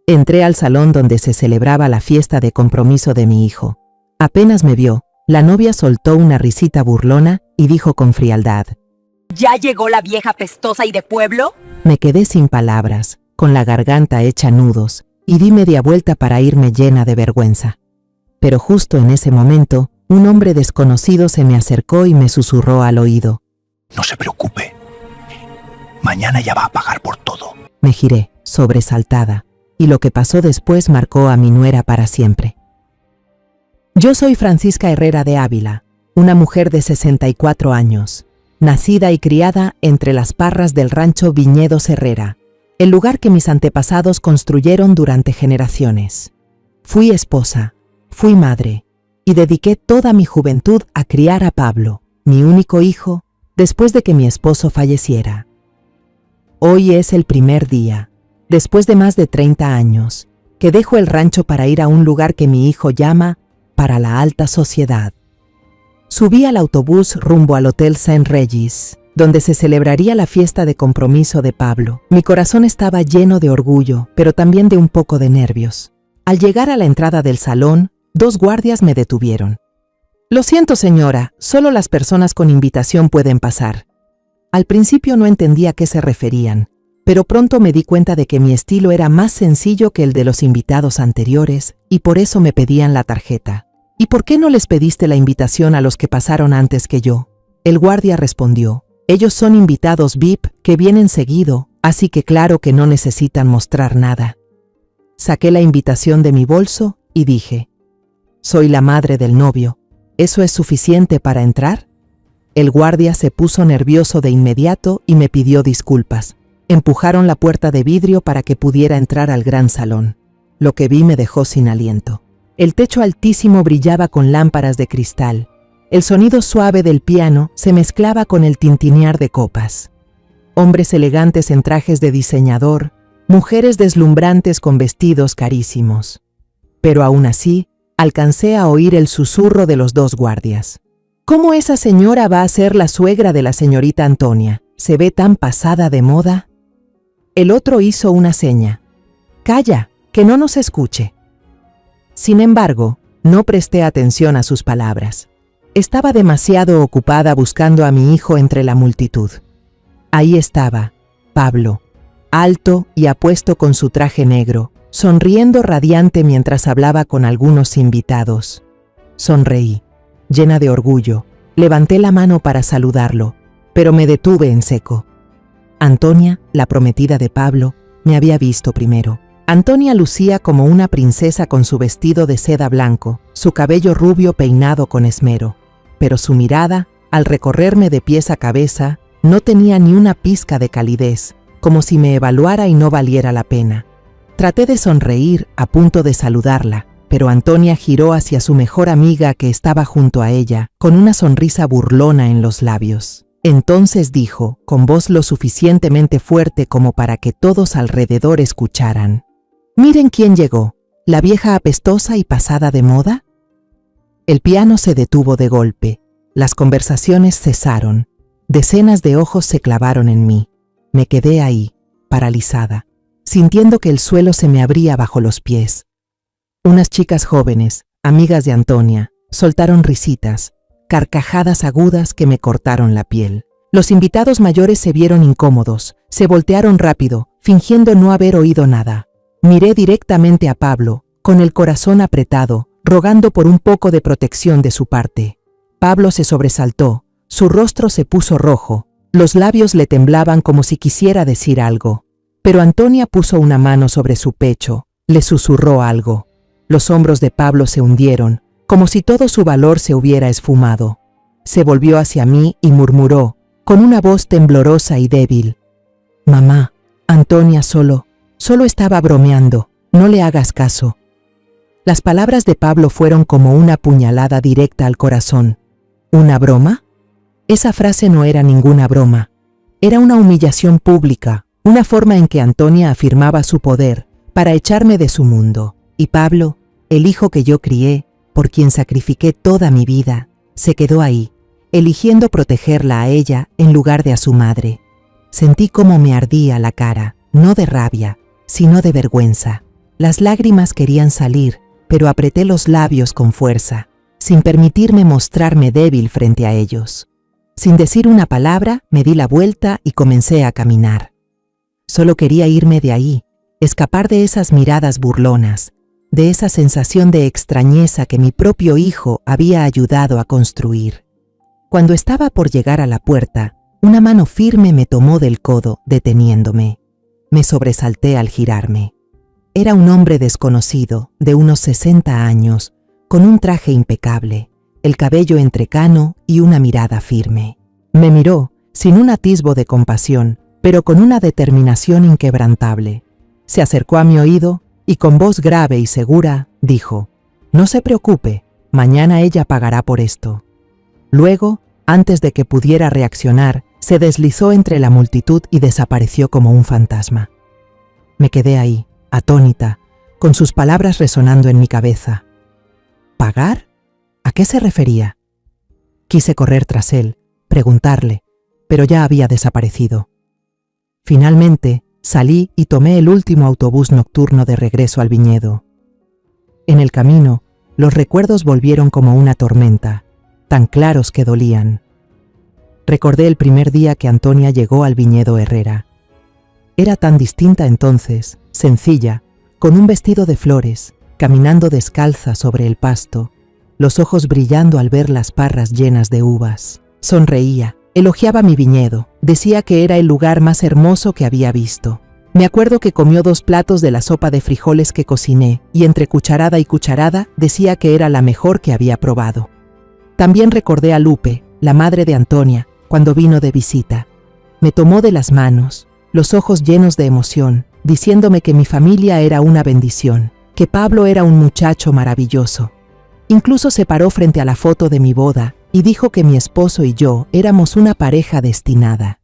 Entré al salón donde se celebraba la fiesta de compromiso de mi hijo. Apenas me vio, la novia soltó una risita burlona y dijo con frialdad: ¿Ya llegó la vieja pestosa y de pueblo? Me quedé sin palabras, con la garganta hecha nudos, y di media vuelta para irme llena de vergüenza. Pero justo en ese momento, un hombre desconocido se me acercó y me susurró al oído: No se preocupe, mañana ya va a pagar por todo. Me giré, sobresaltada, y lo que pasó después marcó a mi nuera para siempre. Yo soy Francisca Herrera de Ávila, una mujer de 64 años, nacida y criada entre las parras del rancho Viñedos Herrera, el lugar que mis antepasados construyeron durante generaciones. Fui esposa, fui madre, y dediqué toda mi juventud a criar a Pablo, mi único hijo, después de que mi esposo falleciera. Hoy es el primer día, después de más de 30 años, que dejo el rancho para ir a un lugar que mi hijo llama para la alta sociedad. Subí al autobús rumbo al Hotel Saint Regis, donde se celebraría la fiesta de compromiso de Pablo. Mi corazón estaba lleno de orgullo, pero también de un poco de nervios. Al llegar a la entrada del salón, 2 guardias me detuvieron. Lo siento, señora, solo las personas con invitación pueden pasar. Al principio no entendía a qué se referían, pero pronto me di cuenta de que mi estilo era más sencillo que el de los invitados anteriores y por eso me pedían la tarjeta. ¿Y por qué no les pediste la invitación a los que pasaron antes que yo? El guardia respondió: ellos son invitados VIP que vienen seguido, así que claro que no necesitan mostrar nada. Saqué la invitación de mi bolso y dije: soy la madre del novio, ¿eso es suficiente para entrar? El guardia se puso nervioso de inmediato y me pidió disculpas. Empujaron la puerta de vidrio para que pudiera entrar al gran salón. Lo que vi me dejó sin aliento. El techo altísimo brillaba con lámparas de cristal. El sonido suave del piano se mezclaba con el tintinear de copas. Hombres elegantes en trajes de diseñador, mujeres deslumbrantes con vestidos carísimos. Pero aún así, alcancé a oír el susurro de los 2 guardias. ¿Cómo esa señora va a ser la suegra de la señorita Antonia? ¿Se ve tan pasada de moda? El otro hizo una seña. Calla, que no nos escuche. Sin embargo, no presté atención a sus palabras. Estaba demasiado ocupada buscando a mi hijo entre la multitud. Ahí estaba, Pablo, alto y apuesto con su traje negro, sonriendo radiante mientras hablaba con algunos invitados. Sonreí, llena de orgullo, levanté la mano para saludarlo, pero me detuve en seco. Antonia, la prometida de Pablo, me había visto primero. Antonia lucía como una princesa con su vestido de seda blanco, su cabello rubio peinado con esmero. Pero su mirada, al recorrerme de pies a cabeza, no tenía ni una pizca de calidez, como si me evaluara y no valiera la pena. Traté de sonreír a punto de saludarla, pero Antonia giró hacia su mejor amiga que estaba junto a ella, con una sonrisa burlona en los labios. Entonces dijo, con voz lo suficientemente fuerte como para que todos alrededor escucharan: «Miren quién llegó, ¿la vieja apestosa y pasada de moda?». El piano se detuvo de golpe, las conversaciones cesaron, decenas de ojos se clavaron en mí. Me quedé ahí, paralizada, sintiendo que el suelo se me abría bajo los pies. Unas chicas jóvenes, amigas de Antonia, soltaron risitas, carcajadas agudas que me cortaron la piel. Los invitados mayores se vieron incómodos, se voltearon rápido, fingiendo no haber oído nada. Miré directamente a Pablo, con el corazón apretado, rogando por un poco de protección de su parte. Pablo se sobresaltó, su rostro se puso rojo, los labios le temblaban como si quisiera decir algo. Pero Antonia puso una mano sobre su pecho, le susurró algo. Los hombros de Pablo se hundieron, como si todo su valor se hubiera esfumado. Se volvió hacia mí y murmuró, con una voz temblorosa y débil: «Mamá, Antonia solo estaba bromeando, no le hagas caso». Las palabras de Pablo fueron como una puñalada directa al corazón. ¿Una broma? Esa frase no era ninguna broma. Era una humillación pública, una forma en que Antonia afirmaba su poder para echarme de su mundo. Y Pablo, el hijo que yo crié, por quien sacrifiqué toda mi vida, se quedó ahí, eligiendo protegerla a ella en lugar de a su madre. Sentí cómo me ardía la cara, no de rabia, sino de vergüenza. Las lágrimas querían salir, pero apreté los labios con fuerza, sin permitirme mostrarme débil frente a ellos. Sin decir una palabra, me di la vuelta y comencé a caminar. Solo quería irme de ahí, escapar de esas miradas burlonas, de esa sensación de extrañeza que mi propio hijo había ayudado a construir. Cuando estaba por llegar a la puerta, una mano firme me tomó del codo, deteniéndome. Me sobresalté al girarme. Era un hombre desconocido, de unos 60 años, con un traje impecable, el cabello entrecano y una mirada firme. Me miró, sin un atisbo de compasión, pero con una determinación inquebrantable. Se acercó a mi oído y con voz grave y segura dijo: «No se preocupe, mañana ella pagará por esto». Luego, antes de que pudiera reaccionar, se deslizó entre la multitud y desapareció como un fantasma. Me quedé ahí, atónita, con sus palabras resonando en mi cabeza. ¿Pagar? ¿A qué se refería? Quise correr tras él, preguntarle, pero ya había desaparecido. Finalmente, salí y tomé el último autobús nocturno de regreso al viñedo. En el camino, los recuerdos volvieron como una tormenta, tan claros que dolían. Recordé el primer día que Antonia llegó al viñedo Herrera. Era tan distinta entonces, sencilla, con un vestido de flores, caminando descalza sobre el pasto, los ojos brillando al ver las parras llenas de uvas. Sonreía, elogiaba mi viñedo, decía que era el lugar más hermoso que había visto. Me acuerdo que comió 2 platos de la sopa de frijoles que cociné y entre cucharada y cucharada decía que era la mejor que había probado. También recordé a Lupe, la madre de Antonia, cuando vino de visita. Me tomó de las manos, los ojos llenos de emoción, diciéndome que mi familia era una bendición, que Pablo era un muchacho maravilloso. Incluso se paró frente a la foto de mi boda y dijo que mi esposo y yo éramos una pareja destinada.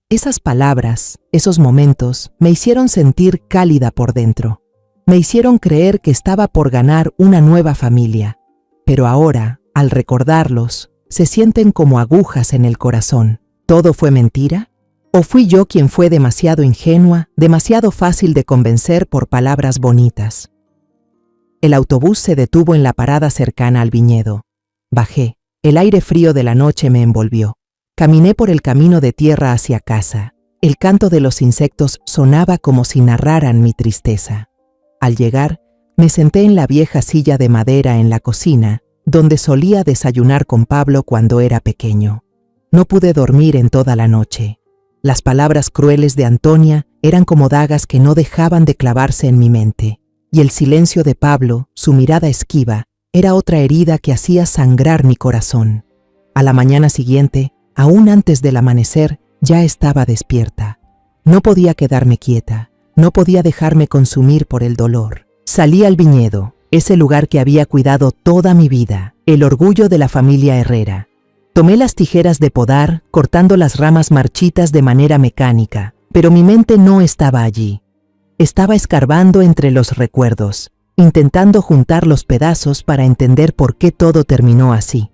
Esas palabras, esos momentos, me hicieron sentir cálida por dentro. Me hicieron creer que estaba por ganar una nueva familia. Pero ahora, al recordarlos, se sienten como agujas en el corazón. ¿Todo fue mentira? ¿O fui yo quien fue demasiado ingenua, demasiado fácil de convencer por palabras bonitas? El autobús se detuvo en la parada cercana al viñedo. Bajé. El aire frío de la noche me envolvió. Caminé por el camino de tierra hacia casa. El canto de los insectos sonaba como si narraran mi tristeza. Al llegar, me senté en la vieja silla de madera en la cocina, donde solía desayunar con Pablo cuando era pequeño. No pude dormir en toda la noche. Las palabras crueles de Antonia eran como dagas que no dejaban de clavarse en mi mente, y el silencio de Pablo, su mirada esquiva, era otra herida que hacía sangrar mi corazón. A la mañana siguiente, aún antes del amanecer, ya estaba despierta. No podía quedarme quieta, no podía dejarme consumir por el dolor. Salí al viñedo, ese lugar que había cuidado toda mi vida, el orgullo de la familia Herrera. Tomé las tijeras de podar, cortando las ramas marchitas de manera mecánica, pero mi mente no estaba allí. Estaba escarbando entre los recuerdos, intentando juntar los pedazos para entender por qué todo terminó así.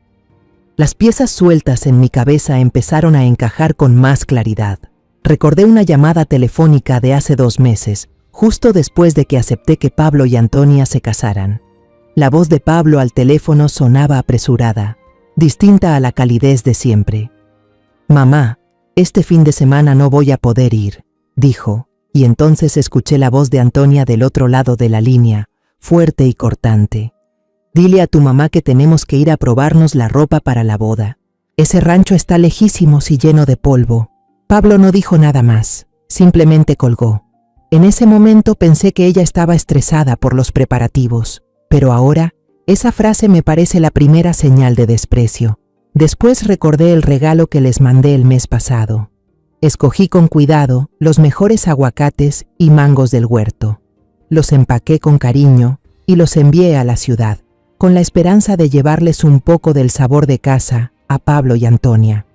Las piezas sueltas en mi cabeza empezaron a encajar con más claridad. Recordé una llamada telefónica de hace 2 meses, justo después de que acepté que Pablo y Antonia se casaran. La voz de Pablo al teléfono sonaba apresurada, distinta a la calidez de siempre. «Mamá, este fin de semana no voy a poder ir», dijo, y entonces escuché la voz de Antonia del otro lado de la línea, fuerte y cortante. «Dile a tu mamá que tenemos que ir a probarnos la ropa para la boda. Ese rancho está lejísimos y lleno de polvo». Pablo no dijo nada más, simplemente colgó. En ese momento pensé que ella estaba estresada por los preparativos, pero ahora esa frase me parece la primera señal de desprecio. Después recordé el regalo que les mandé el mes pasado. Escogí con cuidado los mejores aguacates y mangos del huerto. Los empaqué con cariño y los envié a la ciudad, con la esperanza de llevarles un poco del sabor de casa a Pablo y Antonia.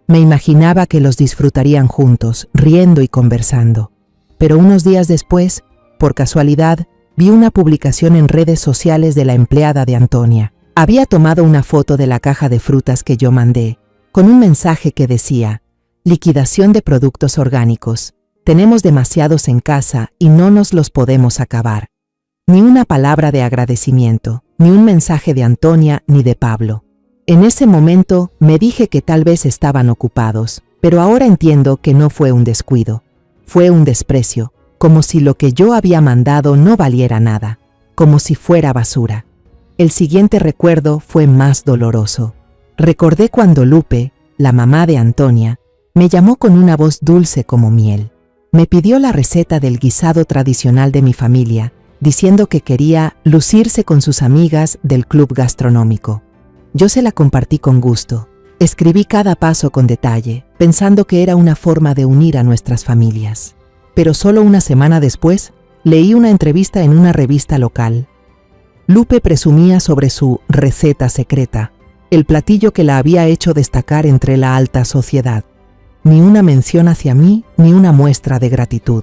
Me imaginaba que los disfrutarían juntos, riendo y conversando. Pero unos días después, por casualidad, vi una publicación en redes sociales de la empleada de Antonia. Había tomado una foto de la caja de frutas que yo mandé, con un mensaje que decía: «Liquidación de productos orgánicos. Tenemos demasiados en casa y no nos los podemos acabar». Ni una palabra de agradecimiento, ni un mensaje de Antonia ni de Pablo. En ese momento me dije que tal vez estaban ocupados, pero ahora entiendo que no fue un descuido. Fue un desprecio, como si lo que yo había mandado no valiera nada, como si fuera basura. El siguiente recuerdo fue más doloroso. Recordé cuando Lupe, la mamá de Antonia, me llamó con una voz dulce como miel. Me pidió la receta del guisado tradicional de mi familia, diciendo que quería lucirse con sus amigas del club gastronómico. Yo se la compartí con gusto. Escribí cada paso con detalle, pensando que era una forma de unir a nuestras familias. Pero solo una semana después, leí una entrevista en una revista local. Lupe presumía sobre su receta secreta, el platillo que la había hecho destacar entre la alta sociedad. Ni una mención hacia mí, ni una muestra de gratitud.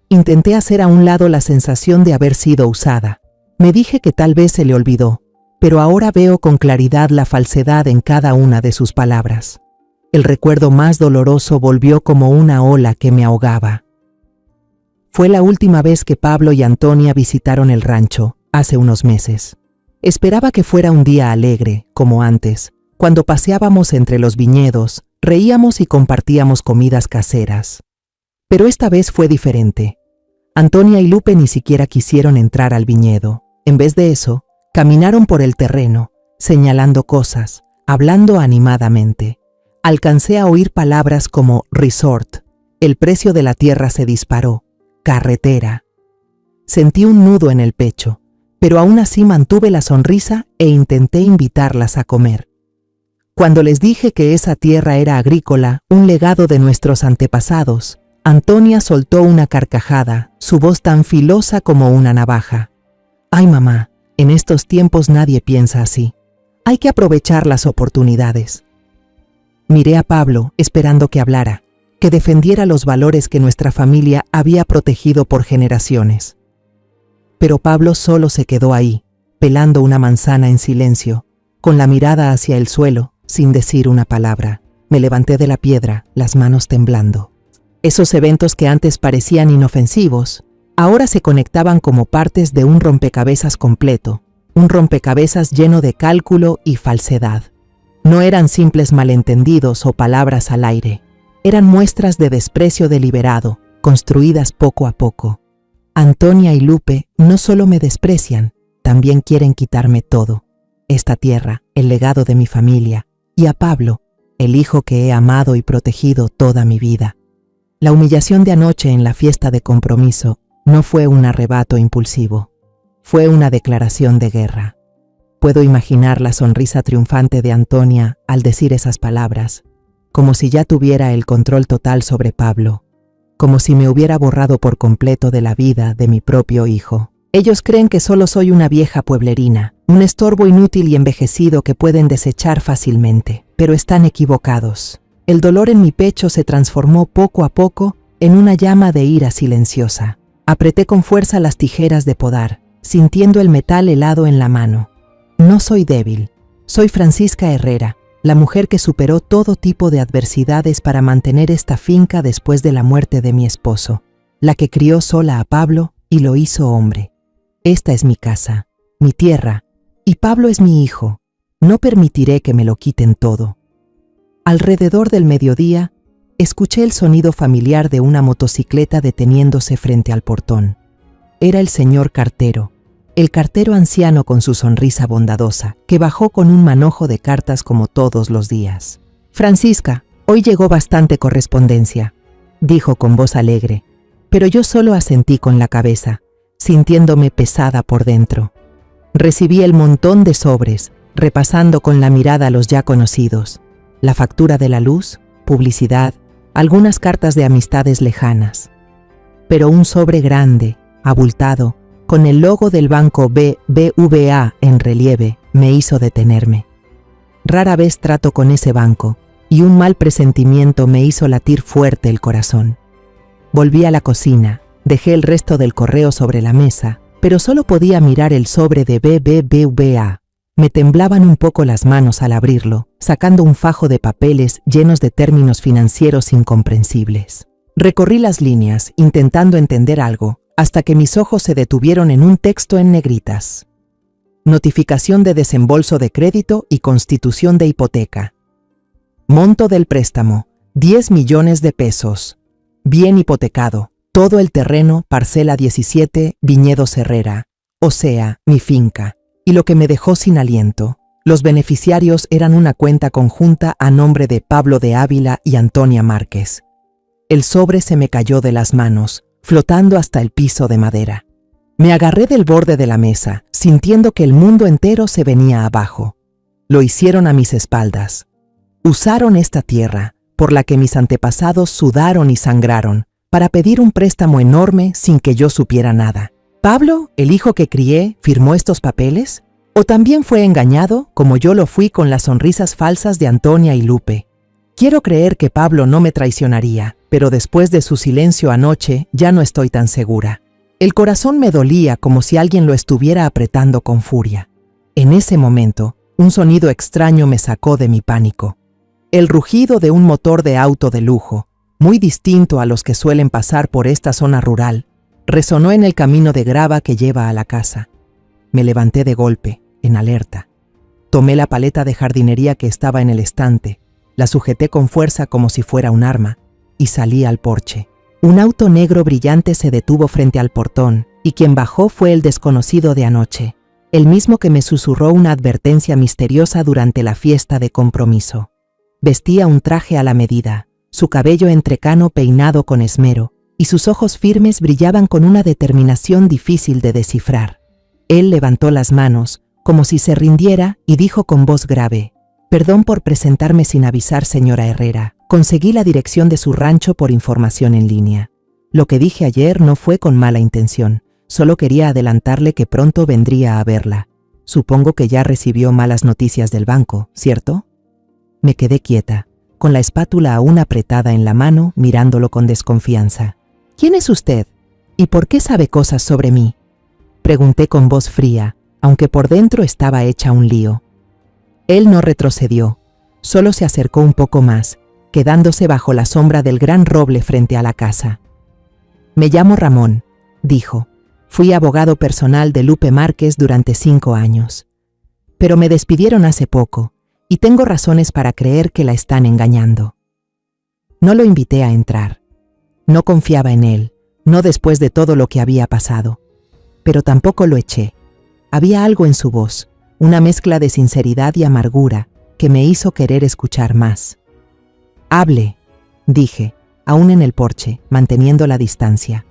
Intenté hacer a un lado la sensación de haber sido usada. Me dije que tal vez se le olvidó, pero ahora veo con claridad la falsedad en cada una de sus palabras. El recuerdo más doloroso volvió como una ola que me ahogaba. Fue la última vez que Pablo y Antonia visitaron el rancho, hace unos meses. Esperaba que fuera un día alegre, como antes, cuando paseábamos entre los viñedos, reíamos y compartíamos comidas caseras. Pero esta vez fue diferente. Antonia y Lupe ni siquiera quisieron entrar al viñedo. En vez de eso, caminaron por el terreno, señalando cosas, hablando animadamente. Alcancé a oír palabras como resort, el precio de la tierra se disparó, carretera. Sentí un nudo en el pecho, pero aún así mantuve la sonrisa e intenté invitarlas a comer. Cuando les dije que esa tierra era agrícola, un legado de nuestros antepasados, Antonia soltó una carcajada, su voz tan filosa como una navaja. «Ay, mamá, en estos tiempos nadie piensa así. Hay que aprovechar las oportunidades». Miré a Pablo, esperando que hablara, que defendiera los valores que nuestra familia había protegido por generaciones. Pero Pablo solo se quedó ahí, pelando una manzana en silencio, con la mirada hacia el suelo, sin decir una palabra. Me levanté de la piedra, las manos temblando. Esos eventos que antes parecían inofensivos, ahora se conectaban como partes de un rompecabezas completo, un rompecabezas lleno de cálculo y falsedad. No eran simples malentendidos o palabras al aire, eran muestras de desprecio deliberado, construidas poco a poco. Antonia y Lupe no solo me desprecian, también quieren quitarme todo. Esta tierra, el legado de mi familia, y a Pablo, el hijo que he amado y protegido toda mi vida. La humillación de anoche en la fiesta de compromiso no fue un arrebato impulsivo, fue una declaración de guerra. Puedo imaginar la sonrisa triunfante de Antonia al decir esas palabras, como si ya tuviera el control total sobre Pablo, como si me hubiera borrado por completo de la vida de mi propio hijo. Ellos creen que solo soy una vieja pueblerina, un estorbo inútil y envejecido que pueden desechar fácilmente, pero están equivocados. El dolor en mi pecho se transformó poco a poco en una llama de ira silenciosa. Apreté con fuerza las tijeras de podar, sintiendo el metal helado en la mano. No soy débil, soy Francisca Herrera, la mujer que superó todo tipo de adversidades para mantener esta finca después de la muerte de mi esposo, la que crió sola a Pablo y lo hizo hombre. Esta es mi casa, mi tierra, y Pablo es mi hijo. No permitiré que me lo quiten todo. Alrededor del mediodía, escuché el sonido familiar de una motocicleta deteniéndose frente al portón. Era el señor cartero, el cartero anciano con su sonrisa bondadosa, que bajó con un manojo de cartas como todos los días. «Francisca, hoy llegó bastante correspondencia», dijo con voz alegre, pero yo solo asentí con la cabeza, sintiéndome pesada por dentro. Recibí el montón de sobres, repasando con la mirada los ya conocidos, la factura de la luz, publicidad, algunas cartas de amistades lejanas. Pero un sobre grande, abultado, con el logo del banco BBVA en relieve, me hizo detenerme. Rara vez trato con ese banco, y un mal presentimiento me hizo latir fuerte el corazón. Volví a la cocina, dejé el resto del correo sobre la mesa, pero solo podía mirar el sobre de BBVA. Me temblaban un poco las manos al abrirlo, sacando un fajo de papeles llenos de términos financieros incomprensibles. Recorrí las líneas, intentando entender algo, hasta que mis ojos se detuvieron en un texto en negritas. Notificación de desembolso de crédito y constitución de hipoteca. Monto del préstamo, 10 millones de pesos. Bien hipotecado, todo el terreno, parcela 17, Viñedos Herrera, o sea, mi finca, y lo que me dejó sin aliento. Los beneficiarios eran una cuenta conjunta a nombre de Pablo de Ávila y Antonia Márquez. El sobre se me cayó de las manos, flotando hasta el piso de madera. Me agarré del borde de la mesa, sintiendo que el mundo entero se venía abajo. Lo hicieron a mis espaldas. Usaron esta tierra, por la que mis antepasados sudaron y sangraron, para pedir un préstamo enorme sin que yo supiera nada. ¿Pablo, el hijo que crié, firmó estos papeles? ¿O también fue engañado, como yo lo fui con las sonrisas falsas de Antonia y Lupe? Quiero creer que Pablo no me traicionaría, pero después de su silencio anoche ya no estoy tan segura. El corazón me dolía como si alguien lo estuviera apretando con furia. En ese momento, un sonido extraño me sacó de mi pánico. El rugido de un motor de auto de lujo, muy distinto a los que suelen pasar por esta zona rural, resonó en el camino de grava que lleva a la casa. Me levanté de golpe, en alerta. Tomé la paleta de jardinería que estaba en el estante, la sujeté con fuerza como si fuera un arma, y salí al porche. Un auto negro brillante se detuvo frente al portón, y quien bajó fue el desconocido de anoche, el mismo que me susurró una advertencia misteriosa durante la fiesta de compromiso. Vestía un traje a la medida, su cabello entrecano peinado con esmero, y sus ojos firmes brillaban con una determinación difícil de descifrar. Él levantó las manos, como si se rindiera, y dijo con voz grave: «Perdón por presentarme sin avisar, señora Herrera. Conseguí la dirección de su rancho por información en línea. Lo que dije ayer no fue con mala intención, solo quería adelantarle que pronto vendría a verla. Supongo que ya recibió malas noticias del banco, ¿cierto?» Me quedé quieta, con la espátula aún apretada en la mano, mirándolo con desconfianza. «¿Quién es usted? ¿Y por qué sabe cosas sobre mí?», pregunté con voz fría, aunque por dentro estaba hecha un lío. Él no retrocedió, solo se acercó un poco más, quedándose bajo la sombra del gran roble frente a la casa. «Me llamo Ramón», dijo. «Fui abogado personal de Lupe Márquez durante 5 años. Pero me despidieron hace poco, y tengo razones para creer que la están engañando». No lo invité a entrar. No confiaba en él, no después de todo lo que había pasado. Pero tampoco lo eché. Había algo en su voz, una mezcla de sinceridad y amargura, que me hizo querer escuchar más. «Hable», dije, aún en el porche, manteniendo la distancia.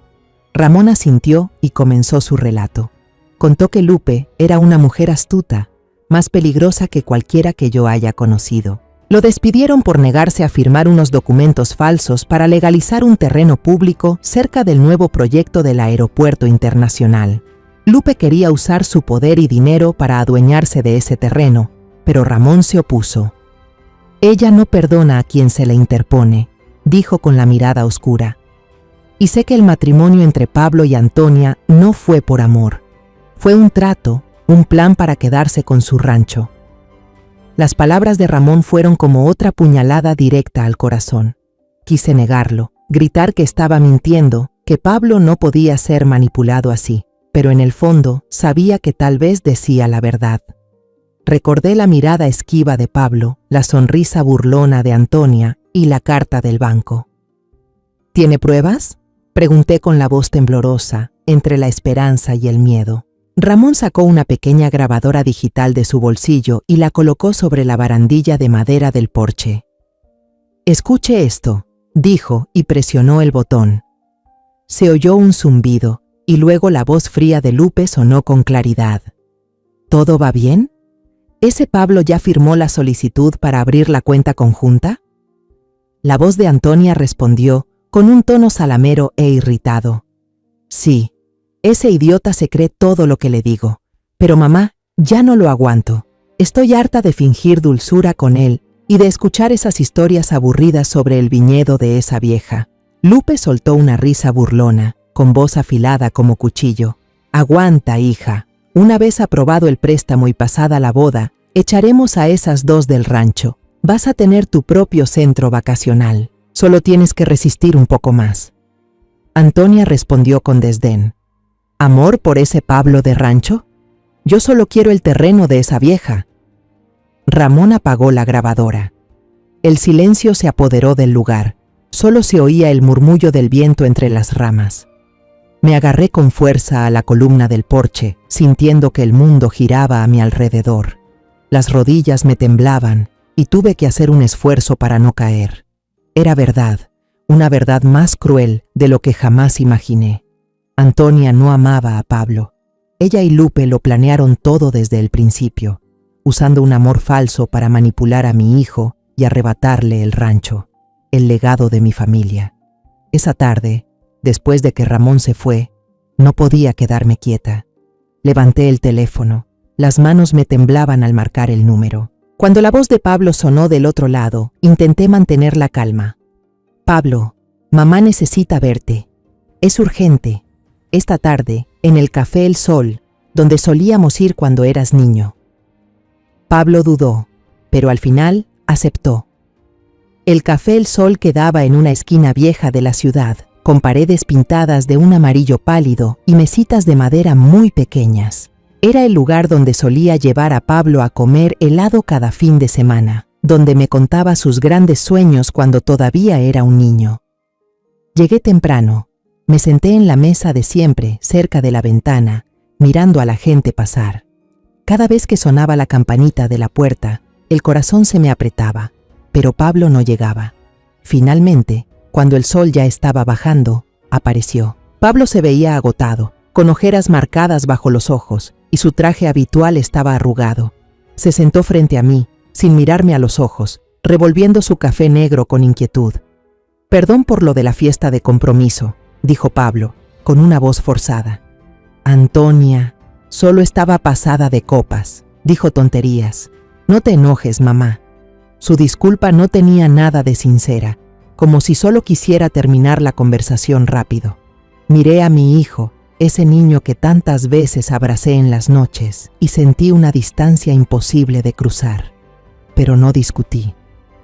Ramón asintió y comenzó su relato. Contó que Lupe era una mujer astuta, más peligrosa que cualquiera que yo haya conocido. Lo despidieron por negarse a firmar unos documentos falsos para legalizar un terreno público cerca del nuevo proyecto del aeropuerto internacional. Lupe quería usar su poder y dinero para adueñarse de ese terreno, pero Ramón se opuso. «Ella no perdona a quien se le interpone», dijo con la mirada oscura. «Y sé que el matrimonio entre Pablo y Antonia no fue por amor. Fue un trato, un plan para quedarse con su rancho». Las palabras de Ramón fueron como otra puñalada directa al corazón. Quise negarlo, gritar que estaba mintiendo, que Pablo no podía ser manipulado así, pero en el fondo sabía que tal vez decía la verdad. Recordé la mirada esquiva de Pablo, la sonrisa burlona de Antonia y la carta del banco. «¿Tiene pruebas?», pregunté con la voz temblorosa, entre la esperanza y el miedo. Ramón sacó una pequeña grabadora digital de su bolsillo y la colocó sobre la barandilla de madera del porche. «Escuche esto», dijo y presionó el botón. Se oyó un zumbido y luego la voz fría de Lupe sonó con claridad. «¿Todo va bien? ¿Ese Pablo ya firmó la solicitud para abrir la cuenta conjunta?». La voz de Antonia respondió con un tono salamero e irritado. «Sí. Ese idiota se cree todo lo que le digo. Pero mamá, ya no lo aguanto. Estoy harta de fingir dulzura con él y de escuchar esas historias aburridas sobre el viñedo de esa vieja». Lupe soltó una risa burlona, con voz afilada como cuchillo. «Aguanta, hija. Una vez aprobado el préstamo y pasada la boda, echaremos a esas dos del rancho. Vas a tener tu propio centro vacacional. Solo tienes que resistir un poco más». Antonia respondió con desdén. ¿Amor por ese Pablo de rancho? Yo solo quiero el terreno de esa vieja. Ramón apagó la grabadora. El silencio se apoderó del lugar. Solo se oía el murmullo del viento entre las ramas. Me agarré con fuerza a la columna del porche, sintiendo que el mundo giraba a mi alrededor. Las rodillas me temblaban y tuve que hacer un esfuerzo para no caer. Era verdad, una verdad más cruel de lo que jamás imaginé. Antonia no amaba a Pablo. Ella y Lupe lo planearon todo desde el principio, usando un amor falso para manipular a mi hijo y arrebatarle el rancho, el legado de mi familia. Esa tarde, después de que Ramón se fue, no podía quedarme quieta. Levanté el teléfono. Las manos me temblaban al marcar el número. Cuando la voz de Pablo sonó del otro lado, intenté mantener la calma. Pablo, mamá necesita verte. Es urgente. Esta tarde, en el Café El Sol, donde solíamos ir cuando eras niño. Pablo dudó, pero al final aceptó. El Café El Sol quedaba en una esquina vieja de la ciudad, con paredes pintadas de un amarillo pálido y mesitas de madera muy pequeñas. Era el lugar donde solía llevar a Pablo a comer helado cada fin de semana, donde me contaba sus grandes sueños cuando todavía era un niño. Llegué temprano, me senté en la mesa de siempre, cerca de la ventana, mirando a la gente pasar. Cada vez que sonaba la campanita de la puerta, el corazón se me apretaba, pero Pablo no llegaba. Finalmente, cuando el sol ya estaba bajando, apareció. Pablo se veía agotado, con ojeras marcadas bajo los ojos, y su traje habitual estaba arrugado. Se sentó frente a mí, sin mirarme a los ojos, revolviendo su café negro con inquietud. «Perdón por lo de la fiesta de compromiso», dijo Pablo, con una voz forzada. «Antonia, solo estaba pasada de copas», dijo tonterías. «No te enojes, mamá». Su disculpa no tenía nada de sincera, como si solo quisiera terminar la conversación rápido. Miré a mi hijo, ese niño que tantas veces abracé en las noches, y sentí una distancia imposible de cruzar. Pero no discutí.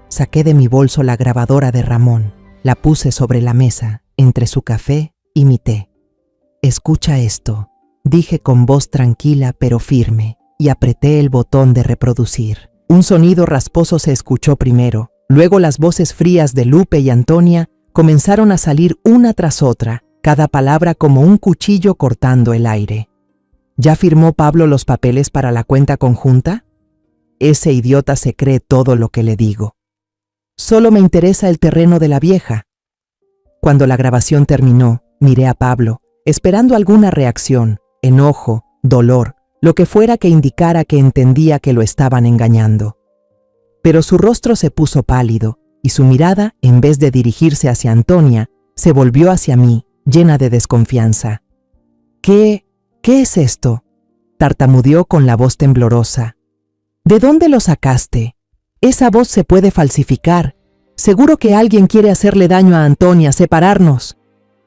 Saqué de mi bolso la grabadora de Ramón, la puse sobre la mesa, entre su café y mi té. «Escucha esto», dije con voz tranquila pero firme, y apreté el botón de reproducir. Un sonido rasposo se escuchó primero, luego las voces frías de Lupe y Antonia comenzaron a salir una tras otra, cada palabra como un cuchillo cortando el aire. ¿Ya firmó Pablo los papeles para la cuenta conjunta? Ese idiota se cree todo lo que le digo. Solo me interesa el terreno de la vieja. Cuando la grabación terminó, miré a Pablo, esperando alguna reacción, enojo, dolor, lo que fuera que indicara que entendía que lo estaban engañando. Pero su rostro se puso pálido, y su mirada, en vez de dirigirse hacia Antonia, se volvió hacia mí, llena de desconfianza. ¿Qué es esto?», tartamudeó con la voz temblorosa. «¿De dónde lo sacaste? Esa voz se puede falsificar. Seguro que alguien quiere hacerle daño a Antonia, separarnos».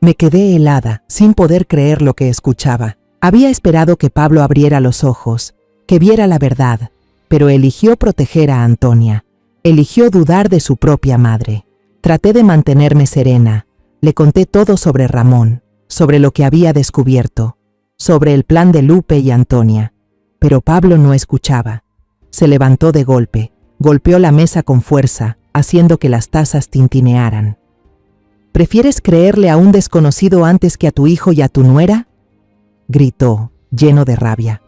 Me quedé helada, sin poder creer lo que escuchaba. Había esperado que Pablo abriera los ojos, que viera la verdad, pero eligió proteger a Antonia. Eligió dudar de su propia madre. Traté de mantenerme serena. Le conté todo sobre Ramón, sobre lo que había descubierto, sobre el plan de Lupe y Antonia. Pero Pablo no escuchaba. Se levantó de golpe, golpeó la mesa con fuerza, haciendo que las tazas tintinearan. «¿Prefieres creerle a un desconocido antes que a tu hijo y a tu nuera?», gritó, lleno de rabia.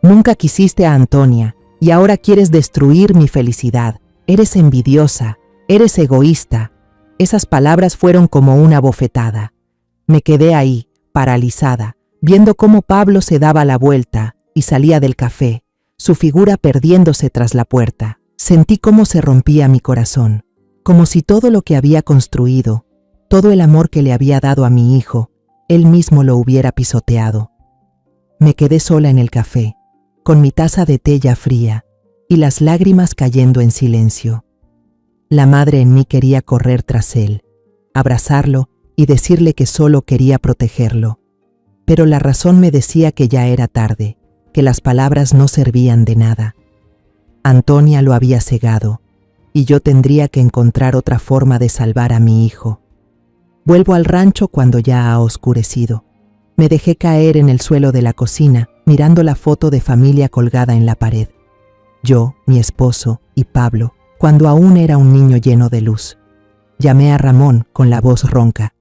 «Nunca quisiste a Antonia, y ahora quieres destruir mi felicidad. Eres envidiosa, eres egoísta». Esas palabras fueron como una bofetada. Me quedé ahí, paralizada, viendo cómo Pablo se daba la vuelta y salía del café, su figura perdiéndose tras la puerta. Sentí cómo se rompía mi corazón, como si todo lo que había construido, todo el amor que le había dado a mi hijo, él mismo lo hubiera pisoteado. Me quedé sola en el café, con mi taza de té ya fría, y las lágrimas cayendo en silencio. La madre en mí quería correr tras él, abrazarlo y decirle que solo quería protegerlo. Pero la razón me decía que ya era tarde, que las palabras no servían de nada. Antonia lo había cegado, y yo tendría que encontrar otra forma de salvar a mi hijo. Vuelvo al rancho cuando ya ha oscurecido. Me dejé caer en el suelo de la cocina, mirando la foto de familia colgada en la pared. Yo, mi esposo y Pablo, cuando aún era un niño lleno de luz. Llamé a Ramón con la voz ronca.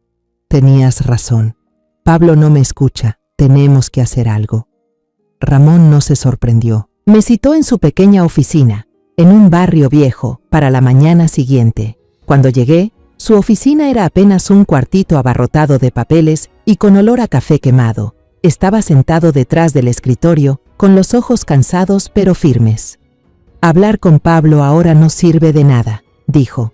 Tenías razón. Pablo no me escucha. Tenemos que hacer algo. Ramón no se sorprendió. Me citó en su pequeña oficina, en un barrio viejo, para la mañana siguiente. Cuando llegué, su oficina era apenas un cuartito abarrotado de papeles y con olor a café quemado. Estaba sentado detrás del escritorio, con los ojos cansados pero firmes. Hablar con Pablo ahora no sirve de nada, dijo.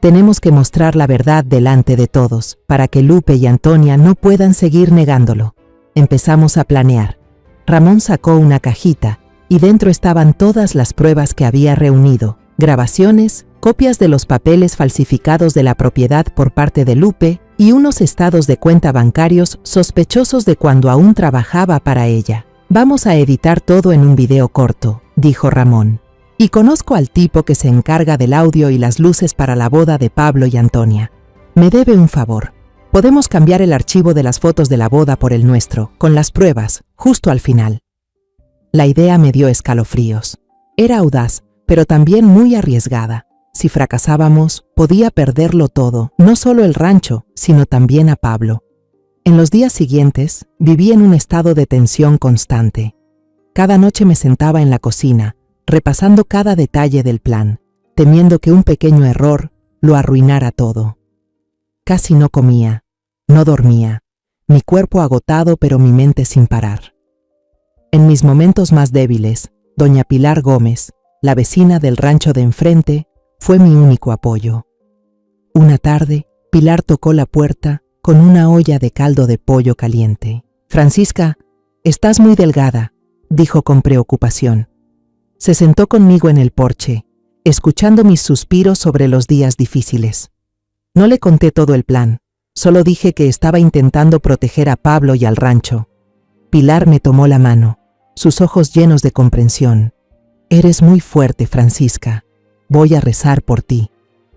Tenemos que mostrar la verdad delante de todos, para que Lupe y Antonia no puedan seguir negándolo. Empezamos a planear. Ramón sacó una cajita, y dentro estaban todas las pruebas que había reunido, grabaciones, copias de los papeles falsificados de la propiedad por parte de Lupe y unos estados de cuenta bancarios sospechosos de cuando aún trabajaba para ella. Vamos a editar todo en un video corto, dijo Ramón. Y conozco al tipo que se encarga del audio y las luces para la boda de Pablo y Antonia. Me debe un favor. Podemos cambiar el archivo de las fotos de la boda por el nuestro, con las pruebas, justo al final. La idea me dio escalofríos. Era audaz, pero también muy arriesgada. Si fracasábamos, podía perderlo todo, no solo el rancho, sino también a Pablo. En los días siguientes, viví en un estado de tensión constante. Cada noche me sentaba en la cocina, repasando cada detalle del plan, temiendo que un pequeño error lo arruinara todo. Casi no comía, no dormía, mi cuerpo agotado pero mi mente sin parar. En mis momentos más débiles, doña Pilar Gómez, la vecina del rancho de enfrente, fue mi único apoyo. Una tarde, Pilar tocó la puerta con una olla de caldo de pollo caliente. «Francisca, estás muy delgada», dijo con preocupación. Se sentó conmigo en el porche, escuchando mis suspiros sobre los días difíciles. No le conté todo el plan, solo dije que estaba intentando proteger a Pablo y al rancho. Pilar me tomó la mano, sus ojos llenos de comprensión. «Eres muy fuerte, Francisca. Voy a rezar por ti»,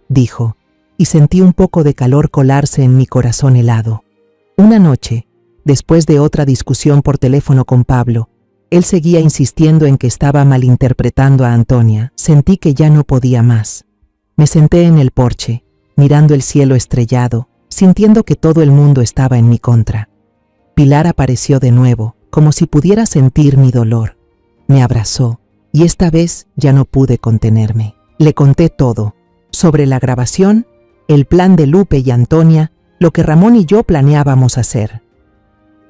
dijo, y sentí un poco de calor colarse en mi corazón helado. Una noche, después de otra discusión por teléfono con Pablo, él seguía insistiendo en que estaba malinterpretando a Antonia. Sentí que ya no podía más. Me senté en el porche, mirando el cielo estrellado, sintiendo que todo el mundo estaba en mi contra. Pilar apareció de nuevo, como si pudiera sentir mi dolor. Me abrazó, y esta vez ya no pude contenerme. Le conté todo, sobre la grabación, el plan de Lupe y Antonia, lo que Ramón y yo planeábamos hacer.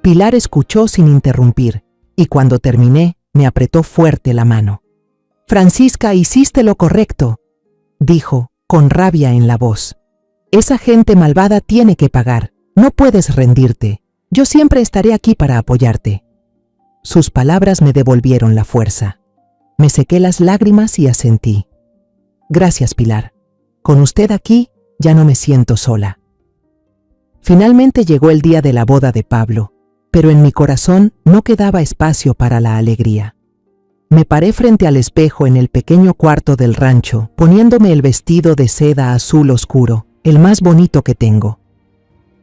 Pilar escuchó sin interrumpir, y cuando terminé, me apretó fuerte la mano. «Francisca, hiciste lo correcto», dijo, con rabia en la voz. «Esa gente malvada tiene que pagar. No puedes rendirte. Yo siempre estaré aquí para apoyarte». Sus palabras me devolvieron la fuerza. Me sequé las lágrimas y asentí. «Gracias, Pilar. Con usted aquí, ya no me siento sola». Finalmente llegó el día de la boda de Pablo, pero en mi corazón no quedaba espacio para la alegría. Me paré frente al espejo en el pequeño cuarto del rancho, poniéndome el vestido de seda azul oscuro, el más bonito que tengo.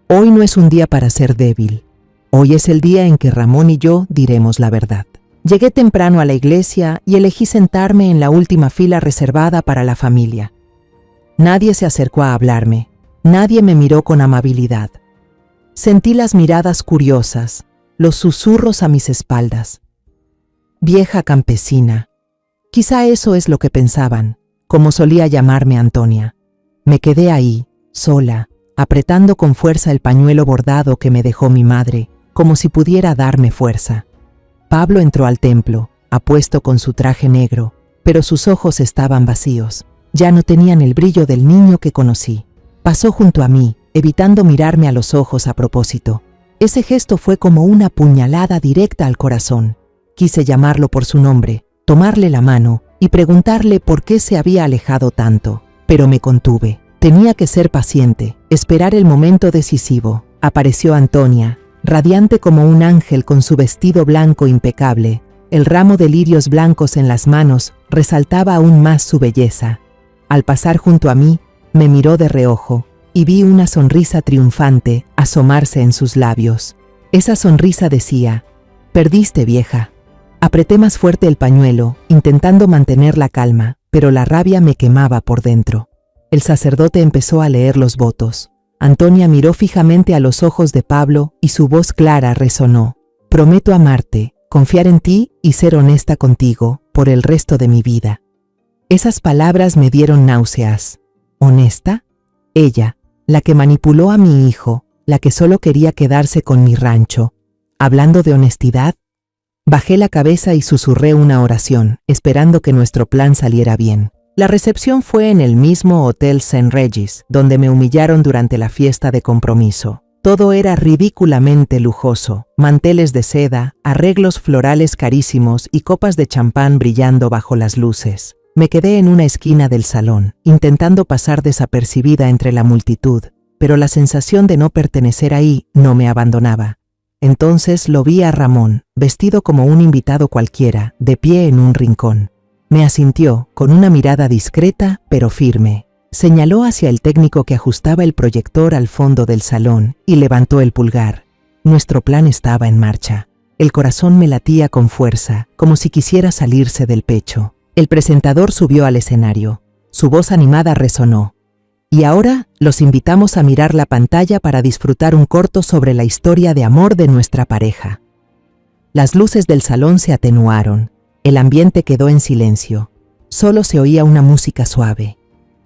Hoy no es un día para ser débil. Hoy es el día en que Ramón y yo diremos la verdad. Llegué temprano a la iglesia y elegí sentarme en la última fila reservada para la familia. Nadie se acercó a hablarme, nadie me miró con amabilidad. Sentí las miradas curiosas, los susurros a mis espaldas. «Vieja campesina». Quizá eso es lo que pensaban, como solía llamarme Antonia. Me quedé ahí, sola, apretando con fuerza el pañuelo bordado que me dejó mi madre, como si pudiera darme fuerza. Pablo entró al templo, apuesto con su traje negro, pero sus ojos estaban vacíos. Ya no tenían el brillo del niño que conocí. Pasó junto a mí, evitando mirarme a los ojos a propósito. Ese gesto fue como una puñalada directa al corazón. Quise llamarlo por su nombre, tomarle la mano y preguntarle por qué se había alejado tanto, pero me contuve. Tenía que ser paciente, esperar el momento decisivo. Apareció Antonia, radiante como un ángel con su vestido blanco impecable. El ramo de lirios blancos en las manos resaltaba aún más su belleza. Al pasar junto a mí, me miró de reojo y vi una sonrisa triunfante asomarse en sus labios. Esa sonrisa decía: perdiste, vieja. Apreté más fuerte el pañuelo, intentando mantener la calma, pero la rabia me quemaba por dentro. El sacerdote empezó a leer los votos. Antonia miró fijamente a los ojos de Pablo y su voz clara resonó: prometo amarte, confiar en ti y ser honesta contigo por el resto de mi vida. Esas palabras me dieron náuseas. ¿Honesta? Ella, la que manipuló a mi hijo, la que solo quería quedarse con mi rancho. ¿Hablando de honestidad? Bajé la cabeza y susurré una oración, esperando que nuestro plan saliera bien. La recepción fue en el mismo Hotel St. Regis, donde me humillaron durante la fiesta de compromiso. Todo era ridículamente lujoso: manteles de seda, arreglos florales carísimos y copas de champán brillando bajo las luces. Me quedé en una esquina del salón, intentando pasar desapercibida entre la multitud, pero la sensación de no pertenecer ahí no me abandonaba. Entonces lo vi a Ramón, vestido como un invitado cualquiera, de pie en un rincón. Me asintió, con una mirada discreta pero firme. Señaló hacia el técnico que ajustaba el proyector al fondo del salón y levantó el pulgar. Nuestro plan estaba en marcha. El corazón me latía con fuerza, como si quisiera salirse del pecho. El presentador subió al escenario. Su voz animada resonó: y ahora los invitamos a mirar la pantalla para disfrutar un corto sobre la historia de amor de nuestra pareja. Las luces del salón se atenuaron. El ambiente quedó en silencio. Solo se oía una música suave.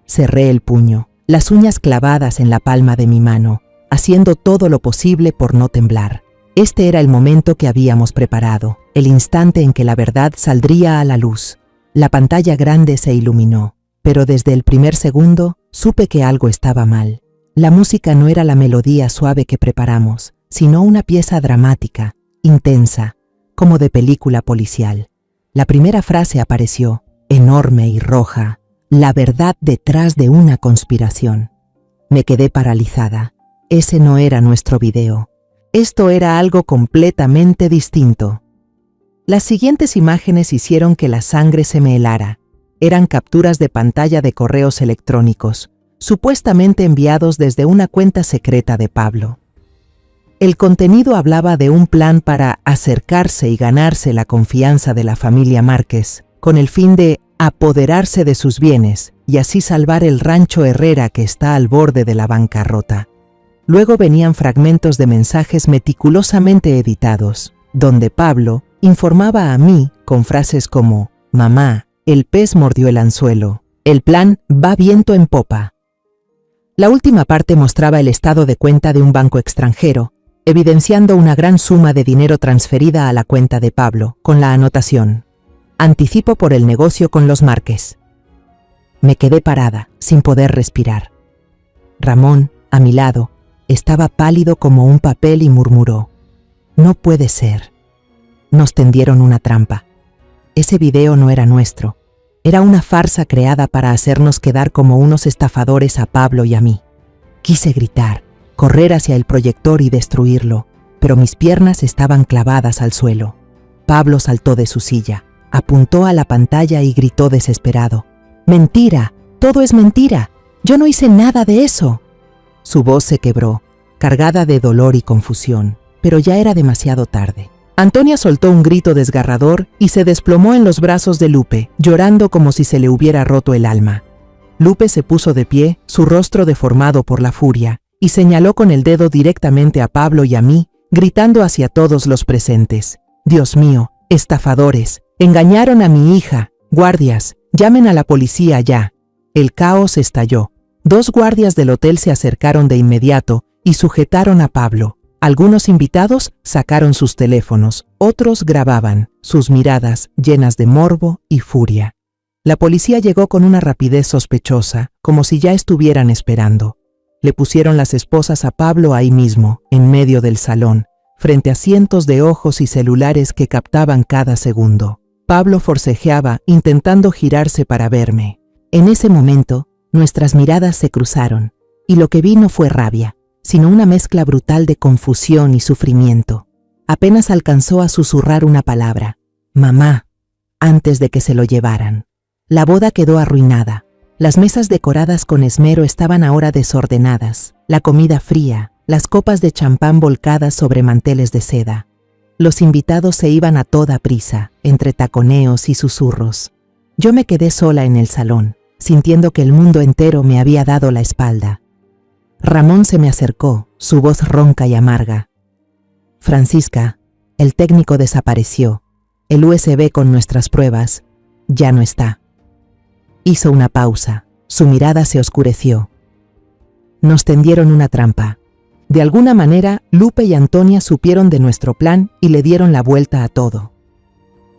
Cerré el puño, las uñas clavadas en la palma de mi mano, haciendo todo lo posible por no temblar. Este era el momento que habíamos preparado, el instante en que la verdad saldría a la luz. La pantalla grande se iluminó, pero desde el primer segundo supe que algo estaba mal. La música no era la melodía suave que preparamos, sino una pieza dramática, intensa, como de película policial. La primera frase apareció, enorme y roja: la verdad detrás de una conspiración. Me quedé paralizada. Ese no era nuestro video. Esto era algo completamente distinto. Las siguientes imágenes hicieron que la sangre se me helara. Eran capturas de pantalla de correos electrónicos, supuestamente enviados desde una cuenta secreta de Pablo. El contenido hablaba de un plan para acercarse y ganarse la confianza de la familia Márquez, con el fin de apoderarse de sus bienes y así salvar el rancho Herrera que está al borde de la bancarrota. Luego venían fragmentos de mensajes meticulosamente editados, donde Pablo informaba a mí con frases como: mamá, el pez mordió el anzuelo, el plan va viento en popa. La última parte mostraba el estado de cuenta de un banco extranjero, evidenciando una gran suma de dinero transferida a la cuenta de Pablo, con la anotación: anticipo por el negocio con los Márquez. Me quedé parada, sin poder respirar. Ramón, a mi lado, estaba pálido como un papel y murmuró: no puede ser. Nos tendieron una trampa. Ese video no era nuestro. Era una farsa creada para hacernos quedar como unos estafadores a Pablo y a mí. Quise gritar, correr hacia el proyector y destruirlo, pero mis piernas estaban clavadas al suelo. Pablo saltó de su silla, apuntó a la pantalla y gritó desesperado: ¡mentira! ¡Todo es mentira! ¡Yo no hice nada de eso! Su voz se quebró, cargada de dolor y confusión, pero ya era demasiado tarde. Antonia soltó un grito desgarrador y se desplomó en los brazos de Lupe, llorando como si se le hubiera roto el alma. Lupe se puso de pie, su rostro deformado por la furia, y señaló con el dedo directamente a Pablo y a mí, gritando hacia todos los presentes: Dios mío, estafadores, engañaron a mi hija, guardias, llamen a la policía ya. El caos estalló. 2 guardias del hotel se acercaron de inmediato y sujetaron a Pablo. Algunos invitados sacaron sus teléfonos, otros grababan, sus miradas llenas de morbo y furia. La policía llegó con una rapidez sospechosa, como si ya estuvieran esperando. Le pusieron las esposas a Pablo ahí mismo, en medio del salón, frente a cientos de ojos y celulares que captaban cada segundo. Pablo forcejeaba, intentando girarse para verme. En ese momento, nuestras miradas se cruzaron, y lo que vi no fue rabia, sino una mezcla brutal de confusión y sufrimiento. Apenas alcanzó a susurrar una palabra: mamá, antes de que se lo llevaran. La boda quedó arruinada. Las mesas decoradas con esmero estaban ahora desordenadas, la comida fría, las copas de champán volcadas sobre manteles de seda. Los invitados se iban a toda prisa, entre taconeos y susurros. Yo me quedé sola en el salón, sintiendo que el mundo entero me había dado la espalda. Ramón se me acercó, su voz ronca y amarga. Francisca, el técnico desapareció. El USB con nuestras pruebas ya no está. Hizo una pausa, su mirada se oscureció. Nos tendieron una trampa. De alguna manera, Lupe y Antonia supieron de nuestro plan y le dieron la vuelta a todo.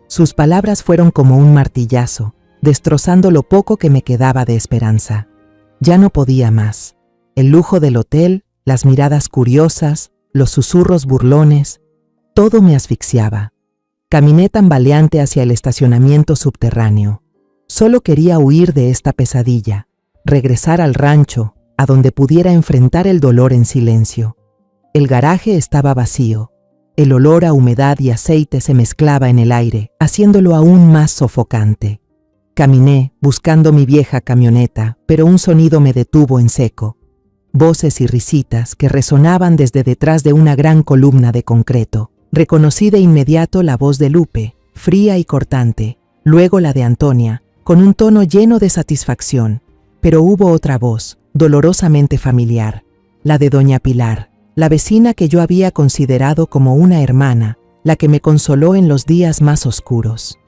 Sus palabras fueron como un martillazo, destrozando lo poco que me quedaba de esperanza. Ya no podía más. El lujo del hotel, las miradas curiosas, los susurros burlones, todo me asfixiaba. Caminé tambaleante hacia el estacionamiento subterráneo. Solo quería huir de esta pesadilla, regresar al rancho, a donde pudiera enfrentar el dolor en silencio. El garaje estaba vacío. El olor a humedad y aceite se mezclaba en el aire, haciéndolo aún más sofocante. Caminé, buscando mi vieja camioneta, pero un sonido me detuvo en seco. Voces y risitas que resonaban desde detrás de una gran columna de concreto. Reconocí de inmediato la voz de Lupe, fría y cortante, luego la de Antonia, con un tono lleno de satisfacción. Pero hubo otra voz, dolorosamente familiar, la de doña Pilar, la vecina que yo había considerado como una hermana, la que me consoló en los días más oscuros.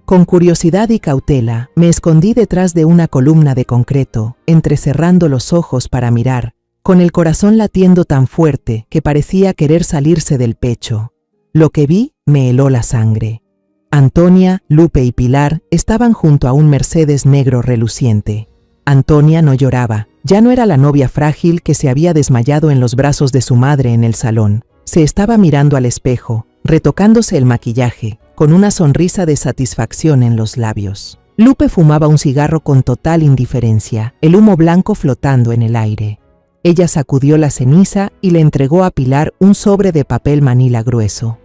Con curiosidad y cautela, me escondí detrás de una columna de concreto, entrecerrando los ojos para mirar, con el corazón latiendo tan fuerte que parecía querer salirse del pecho. Lo que vi me heló la sangre. Antonia, Lupe y Pilar estaban junto a un Mercedes negro reluciente. Antonia no lloraba, ya no era la novia frágil que se había desmayado en los brazos de su madre en el salón. Se estaba mirando al espejo, retocándose el maquillaje, con una sonrisa de satisfacción en los labios. Lupe fumaba un cigarro con total indiferencia, el humo blanco flotando en el aire. Ella sacudió la ceniza y le entregó a Pilar un sobre de papel manila grueso.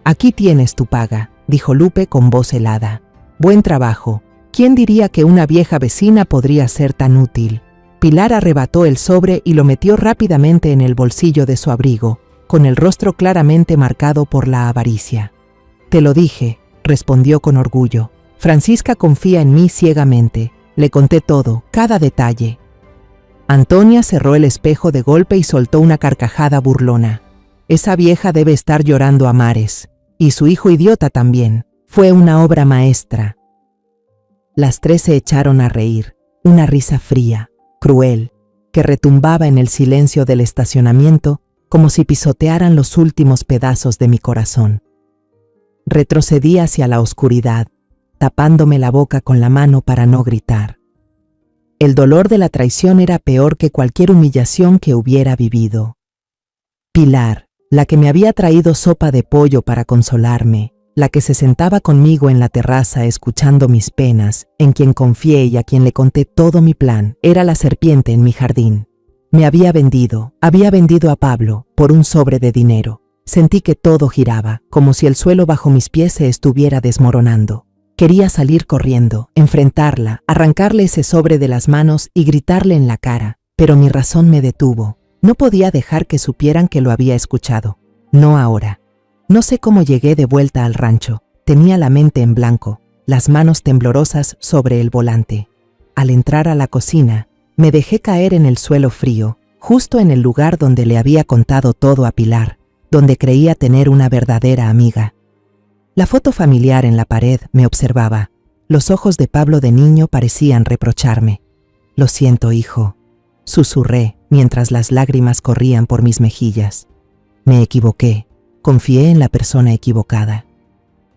«Aquí tienes tu paga», dijo Lupe con voz helada. «Buen trabajo. ¿Quién diría que una vieja vecina podría ser tan útil?» Pilar arrebató el sobre y lo metió rápidamente en el bolsillo de su abrigo, con el rostro claramente marcado por la avaricia. «Te lo dije», respondió con orgullo. «Francisca confía en mí ciegamente. Le conté todo, cada detalle». Antonia cerró el espejo de golpe y soltó una carcajada burlona. «Esa vieja debe estar llorando a mares. Y su hijo idiota también. Fue una obra maestra». Las tres se echaron a reír, una risa fría, cruel, que retumbaba en el silencio del estacionamiento como si pisotearan los últimos pedazos de mi corazón. Retrocedí hacia la oscuridad, tapándome la boca con la mano para no gritar. El dolor de la traición era peor que cualquier humillación que hubiera vivido. Pilar, la que me había traído sopa de pollo para consolarme, la que se sentaba conmigo en la terraza escuchando mis penas, en quien confié y a quien le conté todo mi plan, era la serpiente en mi jardín. Me había vendido a Pablo por un sobre de dinero. Sentí que todo giraba, como si el suelo bajo mis pies se estuviera desmoronando. Quería salir corriendo, enfrentarla, arrancarle ese sobre de las manos y gritarle en la cara, pero mi razón me detuvo. No podía dejar que supieran que lo había escuchado. No ahora. No sé cómo llegué de vuelta al rancho. Tenía la mente en blanco, las manos temblorosas sobre el volante. Al entrar a la cocina, me dejé caer en el suelo frío, justo en el lugar donde le había contado todo a Pilar, donde creía tener una verdadera amiga. La foto familiar en la pared me observaba. Los ojos de Pablo de niño parecían reprocharme. «Lo siento, hijo», susurré mientras las lágrimas corrían por mis mejillas. Me equivoqué. Confié en la persona equivocada.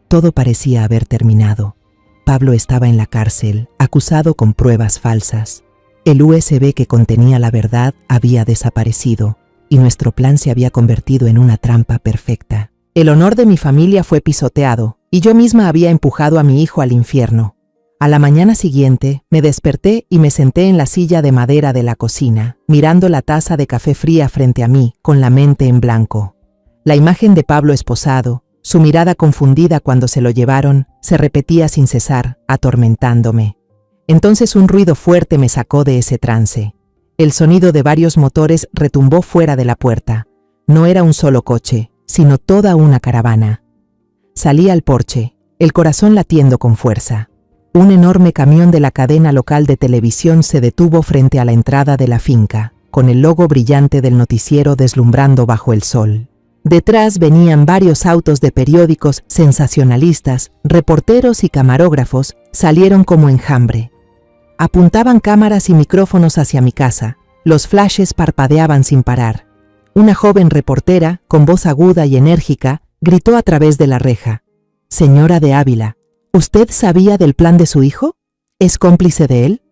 Todo parecía haber terminado. Pablo estaba en la cárcel, acusado con pruebas falsas. El USB que contenía la verdad había desaparecido, y nuestro plan se había convertido en una trampa perfecta. El honor de mi familia fue pisoteado, y yo misma había empujado a mi hijo al infierno. A la mañana siguiente, me desperté y me senté en la silla de madera de la cocina, mirando la taza de café fría frente a mí, con la mente en blanco. La imagen de Pablo esposado, su mirada confundida cuando se lo llevaron, se repetía sin cesar, atormentándome. Entonces un ruido fuerte me sacó de ese trance. El sonido de varios motores retumbó fuera de la puerta. No era un solo coche, sino toda una caravana. Salí al porche, el corazón latiendo con fuerza. Un enorme camión de la cadena local de televisión se detuvo frente a la entrada de la finca, con el logo brillante del noticiero deslumbrando bajo el sol. Detrás venían varios autos de periódicos sensacionalistas, reporteros y camarógrafos salieron como enjambre. Apuntaban cámaras y micrófonos hacia mi casa. Los flashes parpadeaban sin parar. Una joven reportera, con voz aguda y enérgica, gritó a través de la reja: «Señora de Ávila, ¿usted sabía del plan de su hijo? ¿Es cómplice de él?».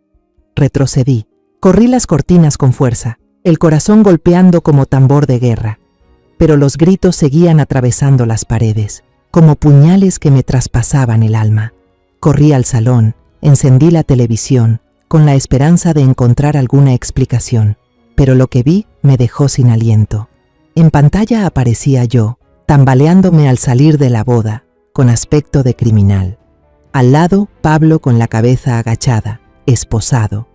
Retrocedí. Corrí las cortinas con fuerza, el corazón golpeando como tambor de guerra. Pero los gritos seguían atravesando las paredes, como puñales que me traspasaban el alma. Corrí al salón, encendí la televisión, con la esperanza de encontrar alguna explicación, pero lo que vi me dejó sin aliento. En pantalla aparecía yo, tambaleándome al salir de la boda, con aspecto de criminal. Al lado, Pablo con la cabeza agachada, esposado.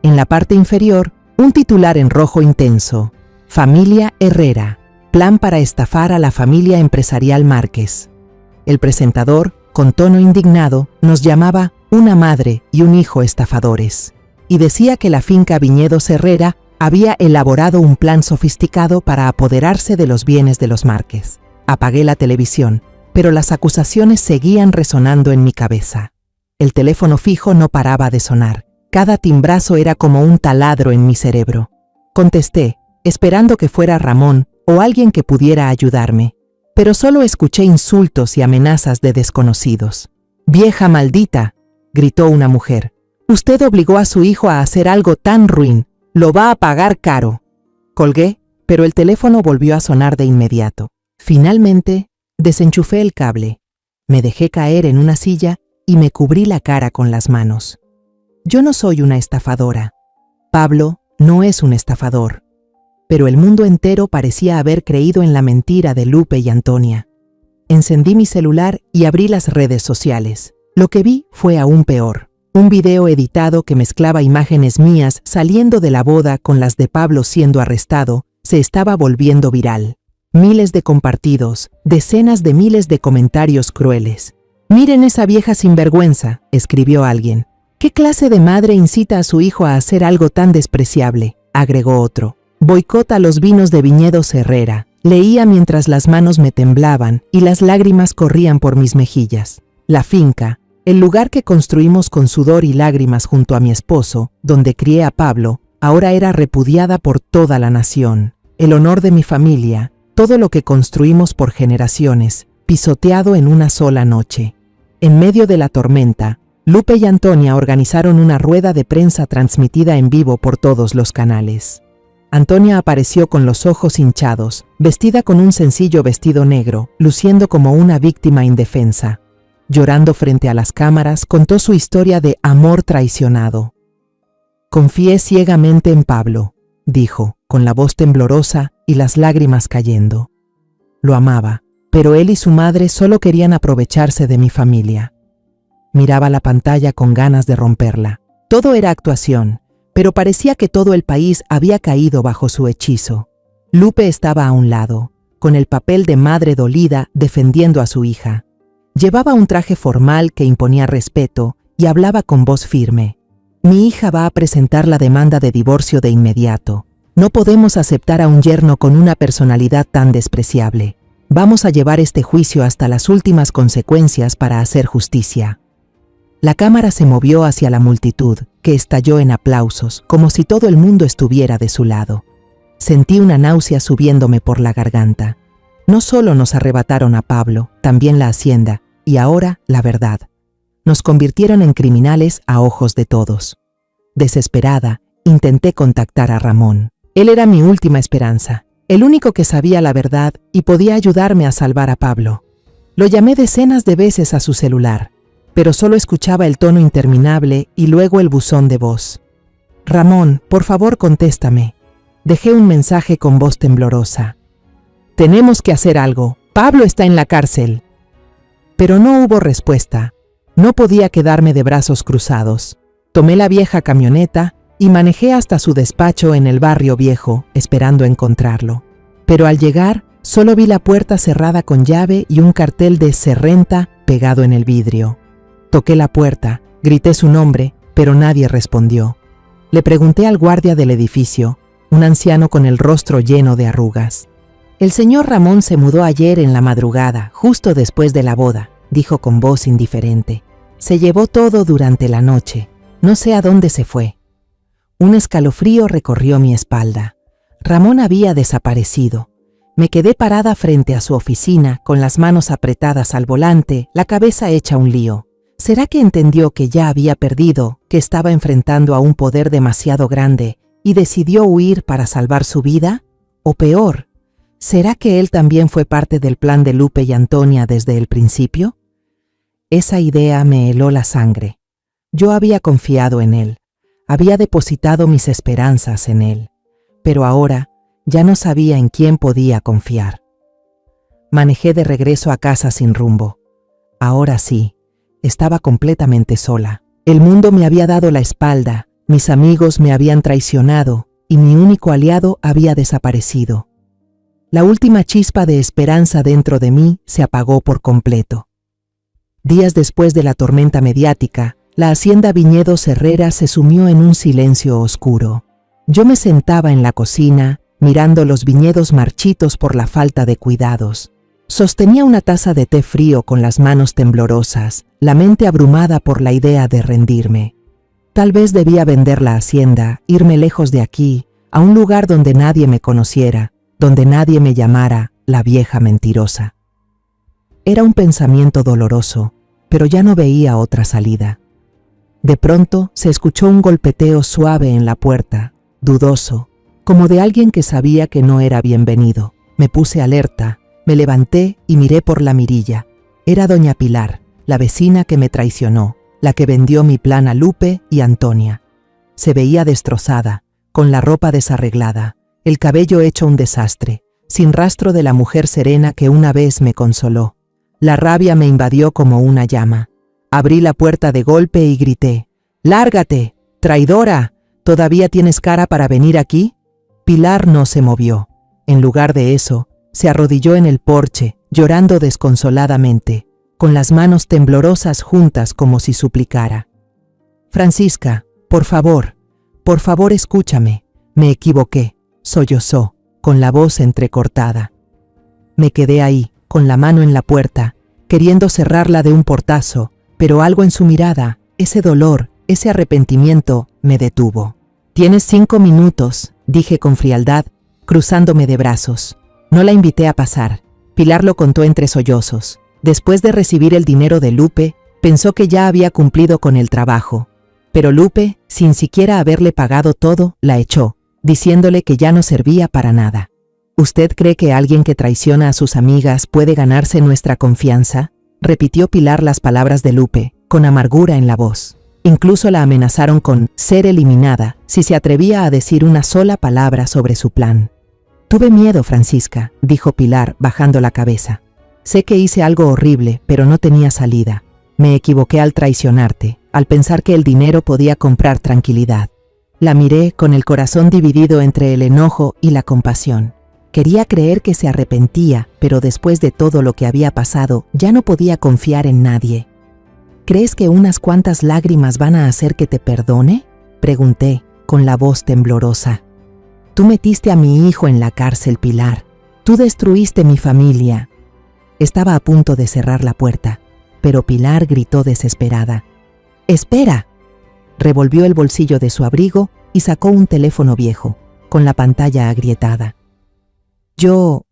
En la parte inferior, un titular en rojo intenso: «Familia Herrera, plan para estafar a la familia empresarial Márquez». El presentador, con tono indignado, nos llamaba una madre y un hijo estafadores, y decía que la finca Viñedos Herrera había elaborado un plan sofisticado para apoderarse de los bienes de los Márquez. Apagué la televisión, pero las acusaciones seguían resonando en mi cabeza. El teléfono fijo no paraba de sonar. Cada timbrazo era como un taladro en mi cerebro. Contesté, esperando que fuera Ramón o alguien que pudiera ayudarme, pero solo escuché insultos y amenazas de desconocidos. «Vieja maldita», gritó una mujer. «Usted obligó a su hijo a hacer algo tan ruin. Lo va a pagar caro». Colgué, pero el teléfono volvió a sonar de inmediato. Finalmente, desenchufé el cable. Me dejé caer en una silla y me cubrí la cara con las manos. Yo no soy una estafadora. Pablo no es un estafador. Pero el mundo entero parecía haber creído en la mentira de Lupe y Antonia. Encendí mi celular y abrí las redes sociales. Lo que vi fue aún peor. Un video editado que mezclaba imágenes mías saliendo de la boda con las de Pablo siendo arrestado se estaba volviendo viral. Miles de compartidos, decenas de miles de comentarios crueles. «Miren esa vieja sinvergüenza», escribió alguien. «¿Qué clase de madre incita a su hijo a hacer algo tan despreciable?», agregó otro. «Boicota los vinos de Viñedos Herrera», leía mientras las manos me temblaban y las lágrimas corrían por mis mejillas. La finca, el lugar que construimos con sudor y lágrimas junto a mi esposo, donde crié a Pablo, ahora era repudiada por toda la nación. El honor de mi familia, todo lo que construimos por generaciones, pisoteado en una sola noche. En medio de la tormenta, Lupe y Antonia organizaron una rueda de prensa transmitida en vivo por todos los canales. Antonia apareció con los ojos hinchados, vestida con un sencillo vestido negro, luciendo como una víctima indefensa. Llorando frente a las cámaras, contó su historia de amor traicionado. «Confié ciegamente en Pablo», dijo, con la voz temblorosa y las lágrimas cayendo. «Lo amaba, pero él y su madre solo querían aprovecharse de mi familia». Miraba la pantalla con ganas de romperla. Todo era actuación, pero parecía que todo el país había caído bajo su hechizo. Lupe estaba a un lado, con el papel de madre dolida defendiendo a su hija. Llevaba un traje formal que imponía respeto y hablaba con voz firme. «Mi hija va a presentar la demanda de divorcio de inmediato. No podemos aceptar a un yerno con una personalidad tan despreciable. Vamos a llevar este juicio hasta las últimas consecuencias para hacer justicia». La cámara se movió hacia la multitud, que estalló en aplausos, como si todo el mundo estuviera de su lado. Sentí una náusea subiéndome por la garganta. No solo nos arrebataron a Pablo, también la hacienda, y ahora la verdad. Nos convirtieron en criminales a ojos de todos. Desesperada, intenté contactar a Ramón. Él era mi última esperanza, el único que sabía la verdad y podía ayudarme a salvar a Pablo. Lo llamé decenas de veces a su celular, pero solo escuchaba el tono interminable y luego el buzón de voz. «Ramón, por favor contéstame». Dejé un mensaje con voz temblorosa. «Tenemos que hacer algo. Pablo está en la cárcel». Pero no hubo respuesta. No podía quedarme de brazos cruzados. Tomé la vieja camioneta y manejé hasta su despacho en el barrio viejo, esperando encontrarlo. Pero al llegar, solo vi la puerta cerrada con llave y un cartel de "Se renta" pegado en el vidrio. Toqué la puerta, grité su nombre, pero nadie respondió. Le pregunté al guardia del edificio, un anciano con el rostro lleno de arrugas. «El señor Ramón se mudó ayer en la madrugada, justo después de la boda», dijo con voz indiferente. «Se llevó todo durante la noche. No sé a dónde se fue». Un escalofrío recorrió mi espalda. Ramón había desaparecido. Me quedé parada frente a su oficina, con las manos apretadas al volante, la cabeza hecha un lío. ¿Será que entendió que ya había perdido, que estaba enfrentando a un poder demasiado grande y decidió huir para salvar su vida? O peor, ¿será que él también fue parte del plan de Lupe y Antonia desde el principio? Esa idea me heló la sangre. Yo había confiado en él, había depositado mis esperanzas en él, pero ahora ya no sabía en quién podía confiar. Manejé de regreso a casa sin rumbo. Ahora sí, estaba completamente sola. El mundo me había dado la espalda, mis amigos me habían traicionado y mi único aliado había desaparecido. La última chispa de esperanza dentro de mí se apagó por completo. Días después de la tormenta mediática, la hacienda Viñedos Herrera se sumió en un silencio oscuro. Yo me sentaba en la cocina, mirando los viñedos marchitos por la falta de cuidados. Sostenía una taza de té frío con las manos temblorosas, la mente abrumada por la idea de rendirme. Tal vez debía vender la hacienda, irme lejos de aquí, a un lugar donde nadie me conociera, donde nadie me llamara la vieja mentirosa. Era un pensamiento doloroso, pero ya no veía otra salida. De pronto se escuchó un golpeteo suave en la puerta, dudoso, como de alguien que sabía que no era bienvenido. Me puse alerta, me levanté y miré por la mirilla. Era doña Pilar, la vecina que me traicionó, la que vendió mi plan a Lupe y Antonia. Se veía destrozada, con la ropa desarreglada, el cabello hecho un desastre, sin rastro de la mujer serena que una vez me consoló. La rabia me invadió como una llama. Abrí la puerta de golpe y grité: «¡Lárgate, traidora! ¿Todavía tienes cara para venir aquí?». Pilar no se movió. En lugar de eso, se arrodilló en el porche, llorando desconsoladamente, con las manos temblorosas juntas como si suplicara. «Francisca, por favor escúchame. Me equivoqué», sollozó, con la voz entrecortada. Me quedé ahí, con la mano en la puerta, queriendo cerrarla de un portazo, pero algo en su mirada, ese dolor, ese arrepentimiento, me detuvo. «Tienes 5 minutos», dije con frialdad, cruzándome de brazos. No la invité a pasar. Pilar lo contó entre sollozos. Después de recibir el dinero de Lupe, pensó que ya había cumplido con el trabajo. Pero Lupe, sin siquiera haberle pagado todo, la echó, diciéndole que ya no servía para nada. «¿Usted cree que alguien que traiciona a sus amigas puede ganarse nuestra confianza?», repitió Pilar las palabras de Lupe, con amargura en la voz. Incluso la amenazaron con ser eliminada si se atrevía a decir una sola palabra sobre su plan. «Tuve miedo, Francisca», dijo Pilar, bajando la cabeza. «Sé que hice algo horrible, pero no tenía salida. Me equivoqué al traicionarte, al pensar que el dinero podía comprar tranquilidad». La miré con el corazón dividido entre el enojo y la compasión. Quería creer que se arrepentía, pero después de todo lo que había pasado, ya no podía confiar en nadie. «¿Crees que unas cuantas lágrimas van a hacer que te perdone?», pregunté, con la voz temblorosa. «Tú metiste a mi hijo en la cárcel, Pilar. Tú destruiste mi familia». Estaba a punto de cerrar la puerta, pero Pilar gritó desesperada: «¡Espera!». Revolvió el bolsillo de su abrigo y sacó un teléfono viejo, con la pantalla agrietada. Yo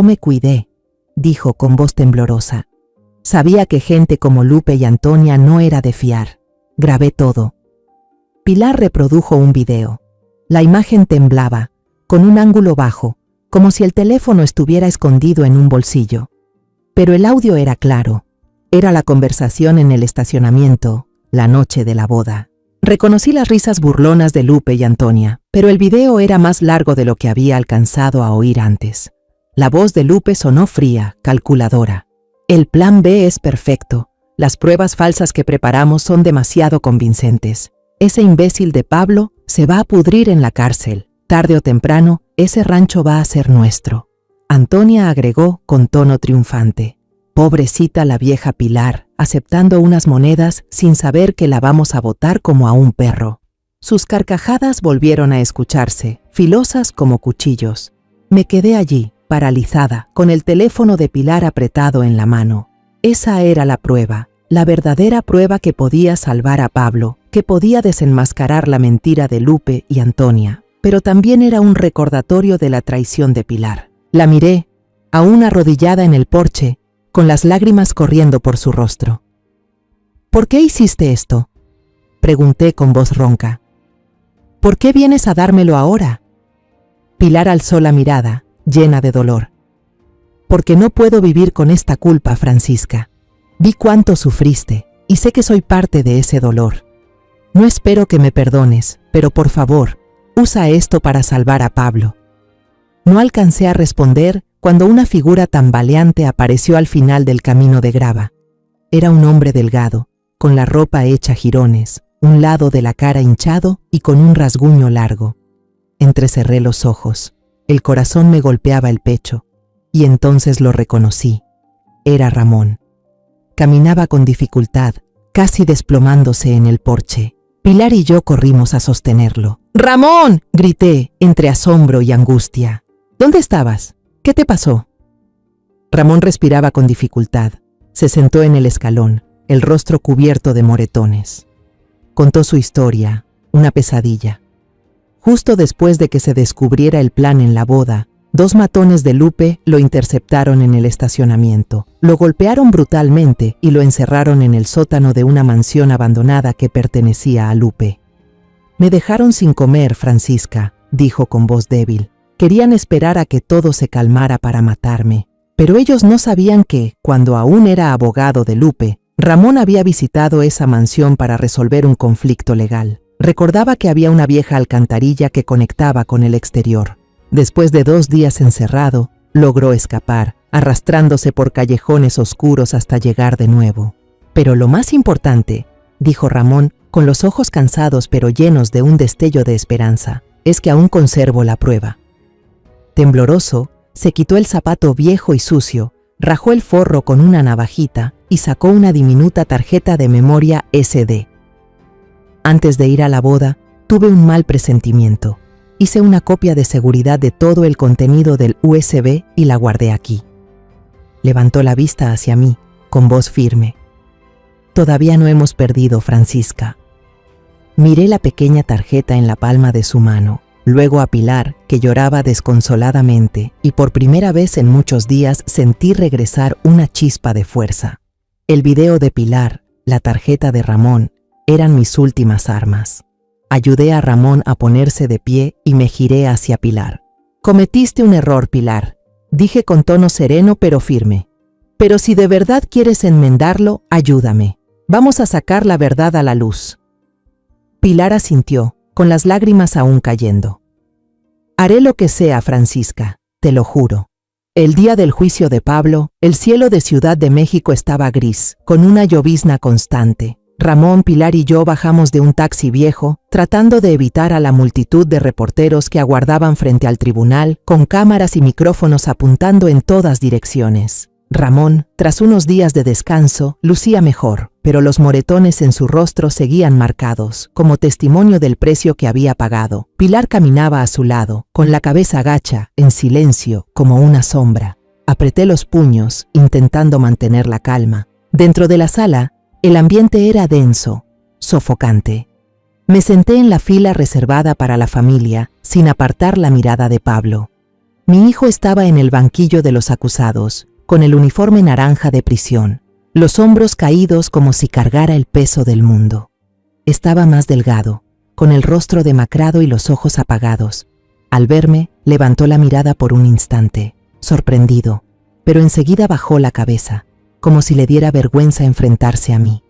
me cuidé», dijo con voz temblorosa. «Sabía que gente como Lupe y Antonia no era de fiar. Grabé todo». Pilar reprodujo un video. La imagen temblaba, con un ángulo bajo, como si el teléfono estuviera escondido en un bolsillo. Pero el audio era claro. Era la conversación en el estacionamiento, la noche de la boda. Reconocí las risas burlonas de Lupe y Antonia, pero el video era más largo de lo que había alcanzado a oír antes. La voz de Lupe sonó fría, calculadora. «El plan B es perfecto. Las pruebas falsas que preparamos son demasiado convincentes. Ese imbécil de Pablo Se va a pudrir en la cárcel. Tarde o temprano, ese rancho va a ser nuestro. Antonia agregó con tono triunfante. Pobrecita la vieja Pilar, aceptando unas monedas sin saber que la vamos a botar como a un perro. Sus carcajadas volvieron a escucharse, filosas como cuchillos. Me quedé allí, paralizada, con el teléfono de Pilar apretado en la mano. Esa era la prueba, la verdadera prueba que podía salvar a Pablo, que podía desenmascarar la mentira de Lupe y Antonia, pero también era un recordatorio de la traición de Pilar. La miré, aún arrodillada en el porche, con las lágrimas corriendo por su rostro. ¿Por qué hiciste esto?, pregunté con voz ronca. ¿Por qué vienes a dármelo ahora? Pilar alzó la mirada, llena de dolor. Porque no puedo vivir con esta culpa, Francisca. Vi cuánto sufriste, y sé que soy parte de ese dolor. No espero que me perdones, pero por favor, usa esto para salvar a Pablo. No alcancé a responder cuando una figura tambaleante apareció al final del camino de grava. Era un hombre delgado, con la ropa hecha jirones, un lado de la cara hinchado y con un rasguño largo. Entrecerré los ojos, el corazón me golpeaba el pecho, y entonces lo reconocí. Era Ramón. Caminaba con dificultad, casi desplomándose en el porche. Pilar y yo corrimos a sostenerlo. ¡Ramón!, grité, entre asombro y angustia. ¿Dónde estabas? ¿Qué te pasó? Ramón respiraba con dificultad. Se sentó en el escalón, el rostro cubierto de moretones. Contó su historia, una pesadilla. Justo después de que se descubriera el plan en la boda, 2 matones de Lupe lo interceptaron en el estacionamiento. Lo golpearon brutalmente y lo encerraron en el sótano de una mansión abandonada que pertenecía a Lupe. Me dejaron sin comer, Francisca, dijo con voz débil. Querían esperar a que todo se calmara para matarme, pero ellos no sabían que, cuando aún era abogado de Lupe, Ramón había visitado esa mansión para resolver un conflicto legal. Recordaba que había una vieja alcantarilla que conectaba con el exterior. Después de 2 días encerrado, logró escapar, arrastrándose por callejones oscuros hasta llegar de nuevo. Pero lo más importante, dijo Ramón, con los ojos cansados pero llenos de un destello de esperanza, es que aún conservo la prueba. Tembloroso, se quitó el zapato viejo y sucio, rajó el forro con una navajita y sacó una diminuta tarjeta de memoria SD. Antes de ir a la boda, tuve un mal presentimiento. Hice una copia de seguridad de todo el contenido del USB y la guardé aquí. Levantó la vista hacia mí, con voz firme. Todavía no hemos perdido, Francisca. Miré la pequeña tarjeta en la palma de su mano. Luego a Pilar, que lloraba desconsoladamente, y por primera vez en muchos días sentí regresar una chispa de fuerza. El video de Pilar, la tarjeta de Ramón, eran mis últimas armas. Ayudé a Ramón a ponerse de pie y me giré hacia Pilar. Cometiste un error, Pilar, dije con tono sereno pero firme. Pero si de verdad quieres enmendarlo, ayúdame. Vamos a sacar la verdad a la luz. Pilar asintió, con las lágrimas aún cayendo. Haré lo que sea, Francisca, te lo juro. El día del juicio de Pablo, el cielo de Ciudad de México estaba gris, con una llovizna constante. Ramón, Pilar y yo bajamos de un taxi viejo, tratando de evitar a la multitud de reporteros que aguardaban frente al tribunal, con cámaras y micrófonos apuntando en todas direcciones. Ramón, tras unos días de descanso, lucía mejor, pero los moretones en su rostro seguían marcados, como testimonio del precio que había pagado. Pilar caminaba a su lado, con la cabeza gacha, en silencio, como una sombra. Apreté los puños, intentando mantener la calma. Dentro de la sala, el ambiente era denso, sofocante. Me senté en la fila reservada para la familia, sin apartar la mirada de Pablo. Mi hijo estaba en el banquillo de los acusados, con el uniforme naranja de prisión, los hombros caídos como si cargara el peso del mundo. Estaba más delgado, con el rostro demacrado y los ojos apagados. Al verme, levantó la mirada por un instante, sorprendido, pero enseguida bajó la cabeza, como si le diera vergüenza enfrentarse a mí.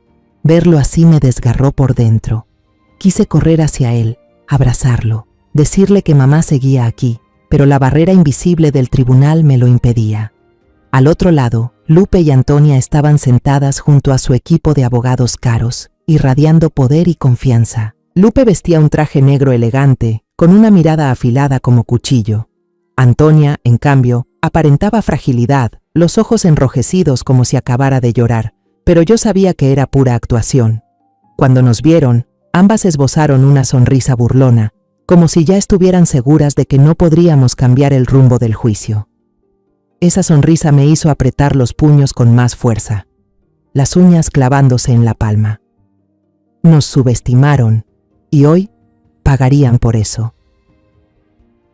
Verlo así me desgarró por dentro. Quise correr hacia él, abrazarlo, decirle que mamá seguía aquí, pero la barrera invisible del tribunal me lo impedía. Al otro lado, Lupe y Antonia estaban sentadas junto a su equipo de abogados caros, irradiando poder y confianza. Lupe vestía un traje negro elegante, con una mirada afilada como cuchillo. Antonia, en cambio, aparentaba fragilidad, los ojos enrojecidos como si acabara de llorar, pero yo sabía que era pura actuación. Cuando nos vieron, ambas esbozaron una sonrisa burlona, como si ya estuvieran seguras de que no podríamos cambiar el rumbo del juicio. Esa sonrisa me hizo apretar los puños con más fuerza, las uñas clavándose en la palma. Nos subestimaron, y hoy pagarían por eso.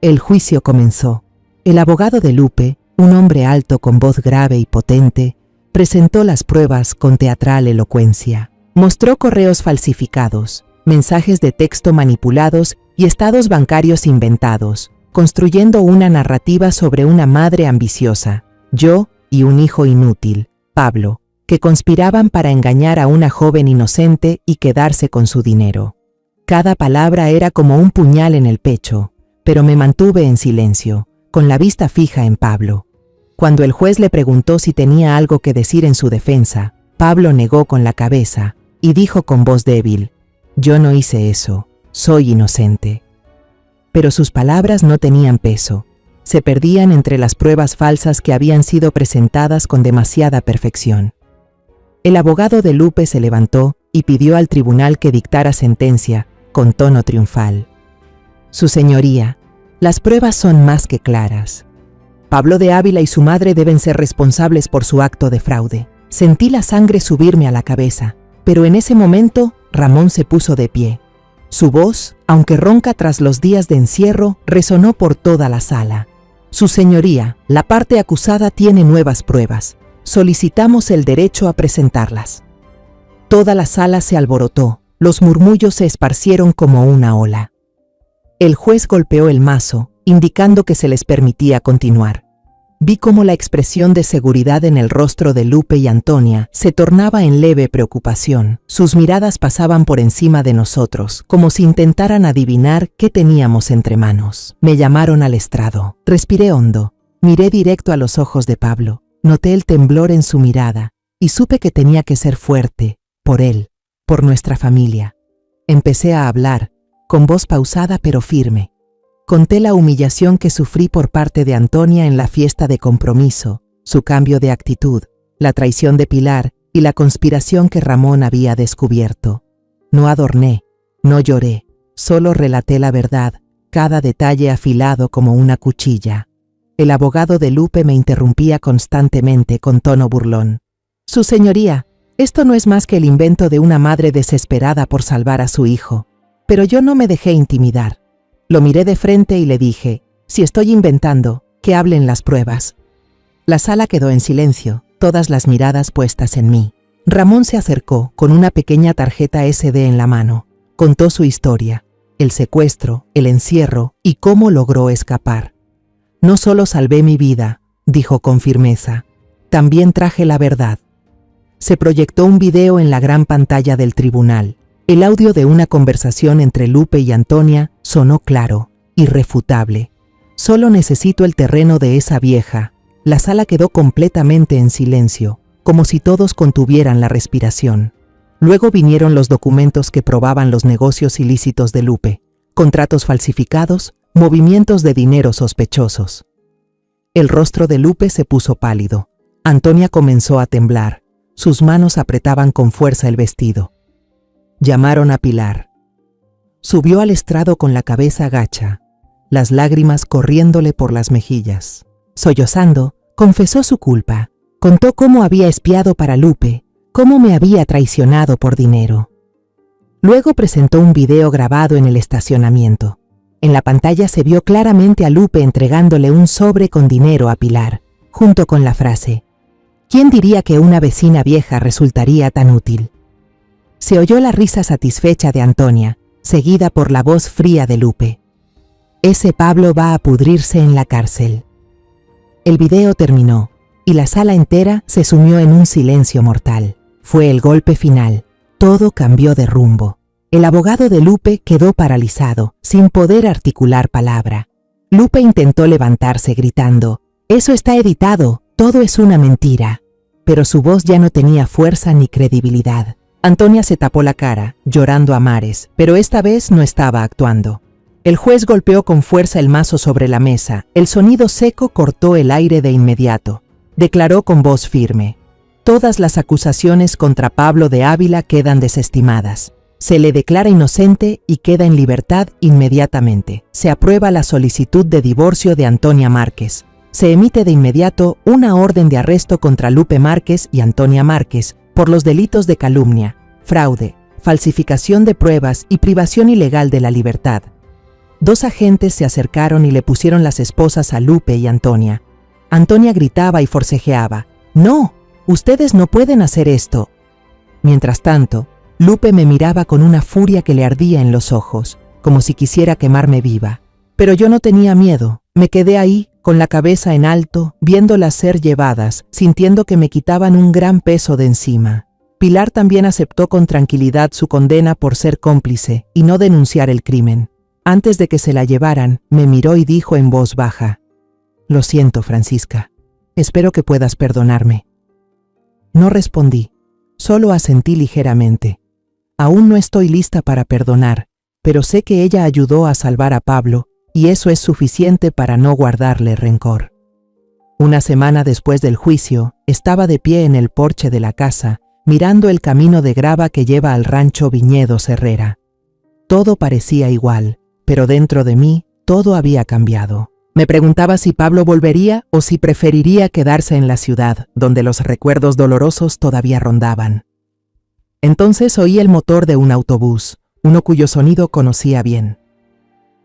El juicio comenzó. El abogado de Lupe, un hombre alto con voz grave y potente, presentó las pruebas con teatral elocuencia. Mostró correos falsificados, mensajes de texto manipulados y estados bancarios inventados, construyendo una narrativa sobre una madre ambiciosa, yo y un hijo inútil, Pablo, que conspiraban para engañar a una joven inocente y quedarse con su dinero. Cada palabra era como un puñal en el pecho, pero me mantuve en silencio, con la vista fija en Pablo. Cuando el juez le preguntó si tenía algo que decir en su defensa, Pablo negó con la cabeza y dijo con voz débil: «Yo no hice eso, soy inocente». Pero sus palabras no tenían peso, se perdían entre las pruebas falsas que habían sido presentadas con demasiada perfección. El abogado de Lupe se levantó y pidió al tribunal que dictara sentencia, con tono triunfal. «Su señoría, las pruebas son más que claras. Pablo de Ávila y su madre deben ser responsables por su acto de fraude. Sentí la sangre subirme a la cabeza, pero en ese momento Ramón se puso de pie. Su voz, aunque ronca tras los días de encierro, resonó por toda la sala. Su señoría, la parte acusada tiene nuevas pruebas. Solicitamos el derecho a presentarlas». Toda la sala se alborotó, los murmullos se esparcieron como una ola. El juez golpeó el mazo, indicando que se les permitía continuar. Vi cómo la expresión de seguridad en el rostro de Lupe y Antonia se tornaba en leve preocupación. Sus miradas pasaban por encima de nosotros, como si intentaran adivinar qué teníamos entre manos. Me llamaron al estrado. Respiré hondo, miré directo a los ojos de Pablo, noté el temblor en su mirada y supe que tenía que ser fuerte, por él, por nuestra familia. Empecé a hablar, con voz pausada pero firme. Conté la humillación que sufrí por parte de Antonia en la fiesta de compromiso, su cambio de actitud, la traición de Pilar y la conspiración que Ramón había descubierto. No adorné, no lloré, solo relaté la verdad, cada detalle afilado como una cuchilla. El abogado de Lupe me interrumpía constantemente con tono burlón. «Su señoría, esto no es más que el invento de una madre desesperada por salvar a su hijo». Pero yo no me dejé intimidar. Lo miré de frente y le dije: «Si estoy inventando, que hablen las pruebas». La sala quedó en silencio, todas las miradas puestas en mí. Ramón se acercó con una pequeña tarjeta SD en la mano. Contó su historia, el secuestro, el encierro y cómo logró escapar. «No solo salvé mi vida», dijo con firmeza, «también traje la verdad». Se proyectó un video en la gran pantalla del tribunal. El audio de una conversación entre Lupe y Antonia sonó claro, irrefutable. «Solo necesito el terreno de esa vieja». La sala quedó completamente en silencio, como si todos contuvieran la respiración. Luego vinieron los documentos que probaban los negocios ilícitos de Lupe, contratos falsificados, movimientos de dinero sospechosos. El rostro de Lupe se puso pálido. Antonia comenzó a temblar. Sus manos apretaban con fuerza el vestido. Llamaron a Pilar. Subió al estrado con la cabeza gacha, las lágrimas corriéndole por las mejillas. Sollozando, confesó su culpa. Contó cómo había espiado para Lupe, cómo me había traicionado por dinero. Luego presentó un video grabado en el estacionamiento. En la pantalla se vio claramente a Lupe entregándole un sobre con dinero a Pilar, junto con la frase: «¿Quién diría que una vecina vieja resultaría tan útil?». Se oyó la risa satisfecha de Antonia, seguida por la voz fría de Lupe: «Ese Pablo va a pudrirse en la cárcel». El video terminó, y la sala entera se sumió en un silencio mortal. Fue el golpe final. Todo cambió de rumbo. El abogado de Lupe quedó paralizado, sin poder articular palabra. Lupe intentó levantarse gritando: «Eso está editado, todo es una mentira». Pero su voz ya no tenía fuerza ni credibilidad. Antonia se tapó la cara, llorando a mares, pero esta vez no estaba actuando. El juez golpeó con fuerza el mazo sobre la mesa. El sonido seco cortó el aire de inmediato. Declaró con voz firme: todas las acusaciones contra Pablo de Ávila quedan desestimadas. Se le declara inocente y queda en libertad inmediatamente. Se aprueba la solicitud de divorcio de Antonia Márquez. Se emite de inmediato una orden de arresto contra Lupe Márquez y Antonia Márquez por los delitos de calumnia, fraude, falsificación de pruebas y privación ilegal de la libertad. 2 agentes se acercaron y le pusieron las esposas a Lupe y Antonia. Antonia gritaba y forcejeaba: «¡No! ¡Ustedes no pueden hacer esto!». Mientras tanto, Lupe me miraba con una furia que le ardía en los ojos, como si quisiera quemarme viva. Pero yo no tenía miedo. Me quedé ahí, con la cabeza en alto, viéndolas ser llevadas, sintiendo que me quitaban un gran peso de encima. Pilar también aceptó con tranquilidad su condena por ser cómplice y no denunciar el crimen. Antes de que se la llevaran, me miró y dijo en voz baja: «Lo siento, Francisca. Espero que puedas perdonarme». No respondí, solo asentí ligeramente. Aún no estoy lista para perdonar, pero sé que ella ayudó a salvar a Pablo, y eso es suficiente para no guardarle rencor. Una semana después del juicio, estaba de pie en el porche de la casa, mirando el camino de grava que lleva al rancho Viñedos Herrera. Todo parecía igual, pero dentro de mí todo había cambiado. Me preguntaba si Pablo volvería o si preferiría quedarse en la ciudad, donde los recuerdos dolorosos todavía rondaban. Entonces oí el motor de un autobús, uno cuyo sonido conocía bien.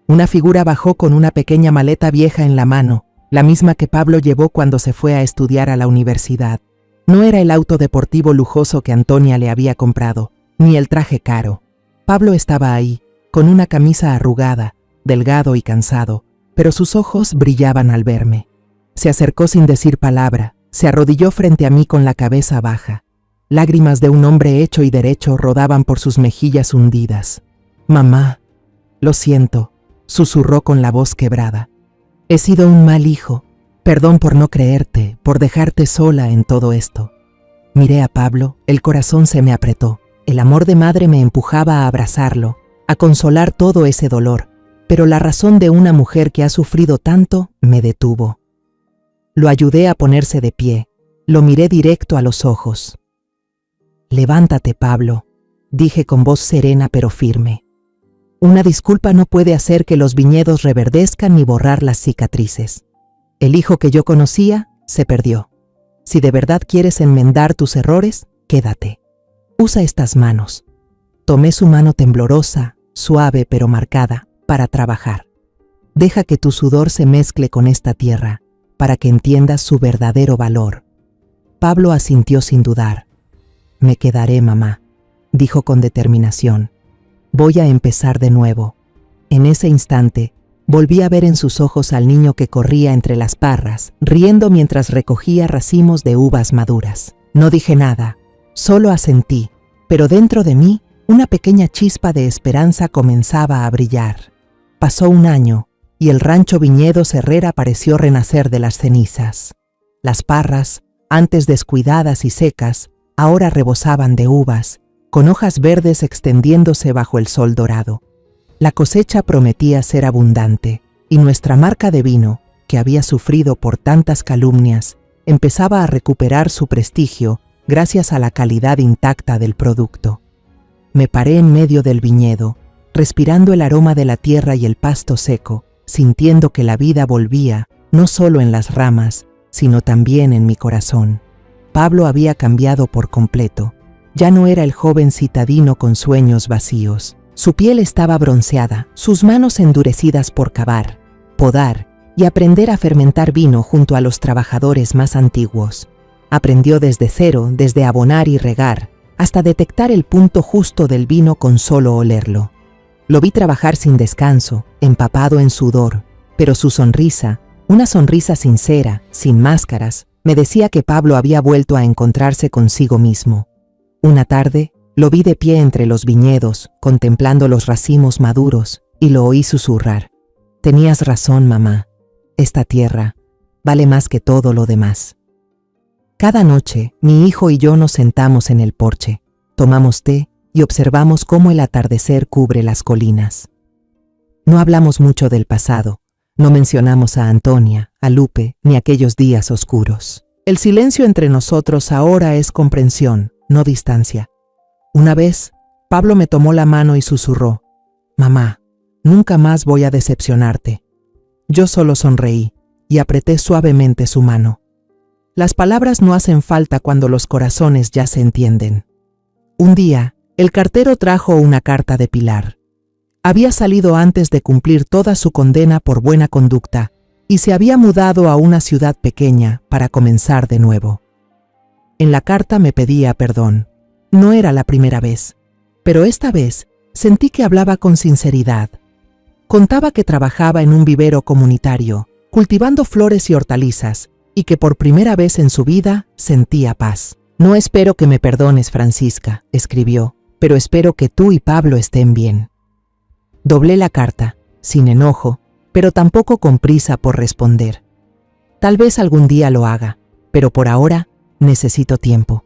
Una figura bajó con una pequeña maleta vieja en la mano, la misma que Pablo llevó cuando se fue a estudiar a la universidad. No era el auto deportivo lujoso que Antonia le había comprado, ni el traje caro. Pablo estaba ahí, con una camisa arrugada, delgado y cansado, pero sus ojos brillaban al verme. Se acercó sin decir palabra, se arrodilló frente a mí con la cabeza baja. Lágrimas de un hombre hecho y derecho rodaban por sus mejillas hundidas. «Mamá, lo siento», susurró con la voz quebrada. «He sido un mal hijo. Perdón por no creerte, por dejarte sola en todo esto». Miré a Pablo, el corazón se me apretó. El amor de madre me empujaba a abrazarlo, a consolar todo ese dolor, pero la razón de una mujer que ha sufrido tanto me detuvo. Lo ayudé a ponerse de pie, lo miré directo a los ojos. «Levántate, Pablo», dije con voz serena pero firme. Una disculpa no puede hacer que los viñedos reverdezcan ni borrar las cicatrices. El hijo que yo conocía se perdió. Si de verdad quieres enmendar tus errores, quédate. Usa estas manos. Tomé su mano temblorosa, suave pero marcada, para trabajar. Deja que tu sudor se mezcle con esta tierra, para que entiendas su verdadero valor. Pablo asintió sin dudar. «Me quedaré, mamá», dijo con determinación. «Voy a empezar de nuevo». En ese instante, volví a ver en sus ojos al niño que corría entre las parras, riendo mientras recogía racimos de uvas maduras. No dije nada, solo asentí, pero dentro de mí, una pequeña chispa de esperanza comenzaba a brillar. Pasó un año, y el rancho Viñedos Herrera pareció renacer de las cenizas. Las parras, antes descuidadas y secas, ahora rebosaban de uvas, con hojas verdes extendiéndose bajo el sol dorado. La cosecha prometía ser abundante, y nuestra marca de vino, que había sufrido por tantas calumnias, empezaba a recuperar su prestigio gracias a la calidad intacta del producto. Me paré en medio del viñedo, respirando el aroma de la tierra y el pasto seco, sintiendo que la vida volvía, no solo en las ramas, sino también en mi corazón. Pablo había cambiado por completo. Ya no era el joven citadino con sueños vacíos. Su piel estaba bronceada, sus manos endurecidas por cavar, podar y aprender a fermentar vino junto a los trabajadores más antiguos. Aprendió desde cero, desde abonar y regar, hasta detectar el punto justo del vino con solo olerlo. Lo vi trabajar sin descanso, empapado en sudor, pero su sonrisa, una sonrisa sincera, sin máscaras, me decía que Pablo había vuelto a encontrarse consigo mismo. Una tarde, lo vi de pie entre los viñedos, contemplando los racimos maduros, y lo oí susurrar: «Tenías razón, mamá. Esta tierra vale más que todo lo demás». Cada noche, mi hijo y yo nos sentamos en el porche. tomamos té y observamos cómo el atardecer cubre las colinas. No hablamos mucho del pasado, no mencionamos a Antonia, a Lupe, ni aquellos días oscuros. El silencio entre nosotros ahora es comprensión, no distancia. Una vez, Pablo me tomó la mano y susurró: «Mamá, nunca más voy a decepcionarte». Yo solo sonreí y apreté suavemente su mano. Las palabras no hacen falta cuando los corazones ya se entienden. Un día, el cartero trajo una carta de Pilar. Había salido antes de cumplir toda su condena por buena conducta y se había mudado a una ciudad pequeña para comenzar de nuevo. En la carta me pedía perdón. No era la primera vez, pero esta vez sentí que hablaba con sinceridad. Contaba que trabajaba en un vivero comunitario, cultivando flores y hortalizas, y que por primera vez en su vida sentía paz. «No espero que me perdones, Francisca», escribió, «pero espero que tú y Pablo estén bien». Doblé la carta, sin enojo, pero tampoco con prisa por responder. Tal vez algún día lo haga, pero por ahora necesito tiempo.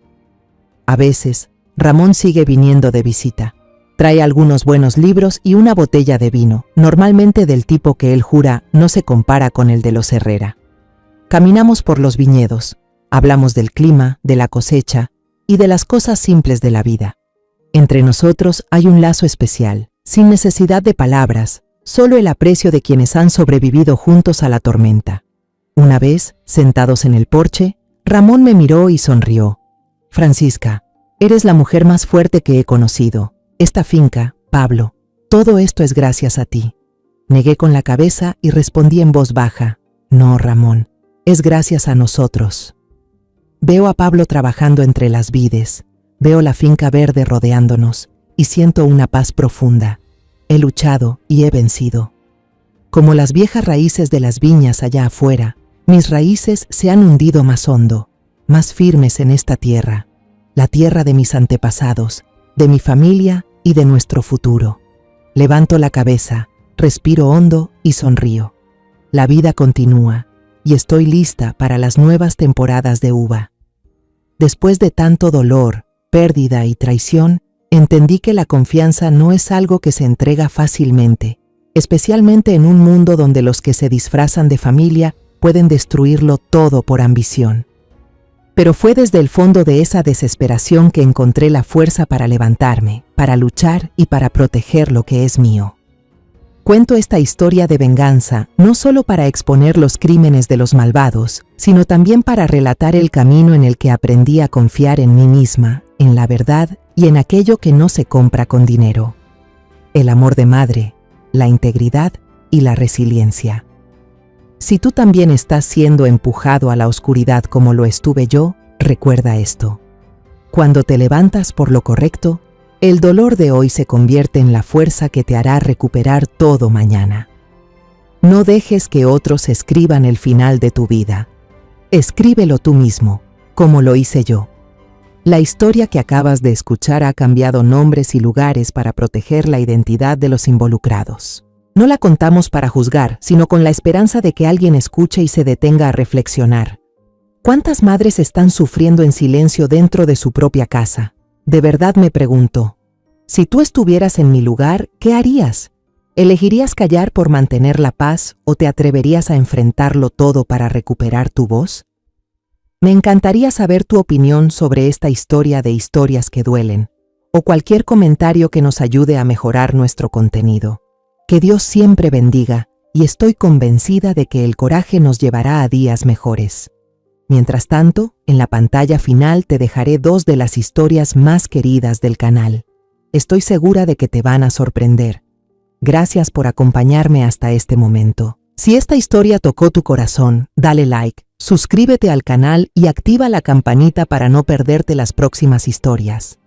A veces, Ramón sigue viniendo de visita. Trae algunos buenos libros y una botella de vino, normalmente del tipo que él jura no se compara con el de los Herrera. Caminamos por los viñedos, hablamos del clima, de la cosecha y de las cosas simples de la vida. Entre nosotros hay un lazo especial, sin necesidad de palabras, solo el aprecio de quienes han sobrevivido juntos a la tormenta. Una vez, sentados en el porche, Ramón me miró y sonrió. «Francisca, eres la mujer más fuerte que he conocido. Esta finca, Pablo, todo esto es gracias a ti». Negué con la cabeza y respondí en voz baja: «No, Ramón, es gracias a nosotros». Veo a Pablo trabajando entre las vides, veo la finca verde rodeándonos y siento una paz profunda. He luchado y he vencido. Como las viejas raíces de las viñas allá afuera, mis raíces se han hundido más hondo, más firmes en esta tierra, la tierra de mis antepasados, de mi familia y de nuestro futuro. Levanto la cabeza, respiro hondo y sonrío. La vida continúa y estoy lista para las nuevas temporadas de uva. Después de tanto dolor, pérdida y traición, entendí que la confianza no es algo que se entrega fácilmente, especialmente en un mundo donde los que se disfrazan de familia pueden destruirlo todo por ambición. Pero fue desde el fondo de esa desesperación que encontré la fuerza para levantarme, para luchar y para proteger lo que es mío. Cuento esta historia de venganza no solo para exponer los crímenes de los malvados, sino también para relatar el camino en el que aprendí a confiar en mí misma, en la verdad y en aquello que no se compra con dinero. El amor de madre, la integridad y la resiliencia. Si tú también estás siendo empujado a la oscuridad como lo estuve yo, recuerda esto. Cuando te levantas por lo correcto, el dolor de hoy se convierte en la fuerza que te hará recuperar todo mañana. No dejes que otros escriban el final de tu vida. Escríbelo tú mismo, como lo hice yo. La historia que acabas de escuchar ha cambiado nombres y lugares para proteger la identidad de los involucrados. No la contamos para juzgar, sino con la esperanza de que alguien escuche y se detenga a reflexionar. ¿Cuántas madres están sufriendo en silencio dentro de su propia casa? De verdad me pregunto, si tú estuvieras en mi lugar, ¿qué harías? ¿Elegirías callar por mantener la paz o te atreverías a enfrentarlo todo para recuperar tu voz? Me encantaría saber tu opinión sobre esta historia de historias que duelen, o cualquier comentario que nos ayude a mejorar nuestro contenido. Que Dios siempre bendiga, y estoy convencida de que el coraje nos llevará a días mejores. Mientras tanto, en la pantalla final te dejaré 2 de las historias más queridas del canal. Estoy segura de que te van a sorprender. Gracias por acompañarme hasta este momento. Si esta historia tocó tu corazón, dale like, suscríbete al canal y activa la campanita para no perderte las próximas historias.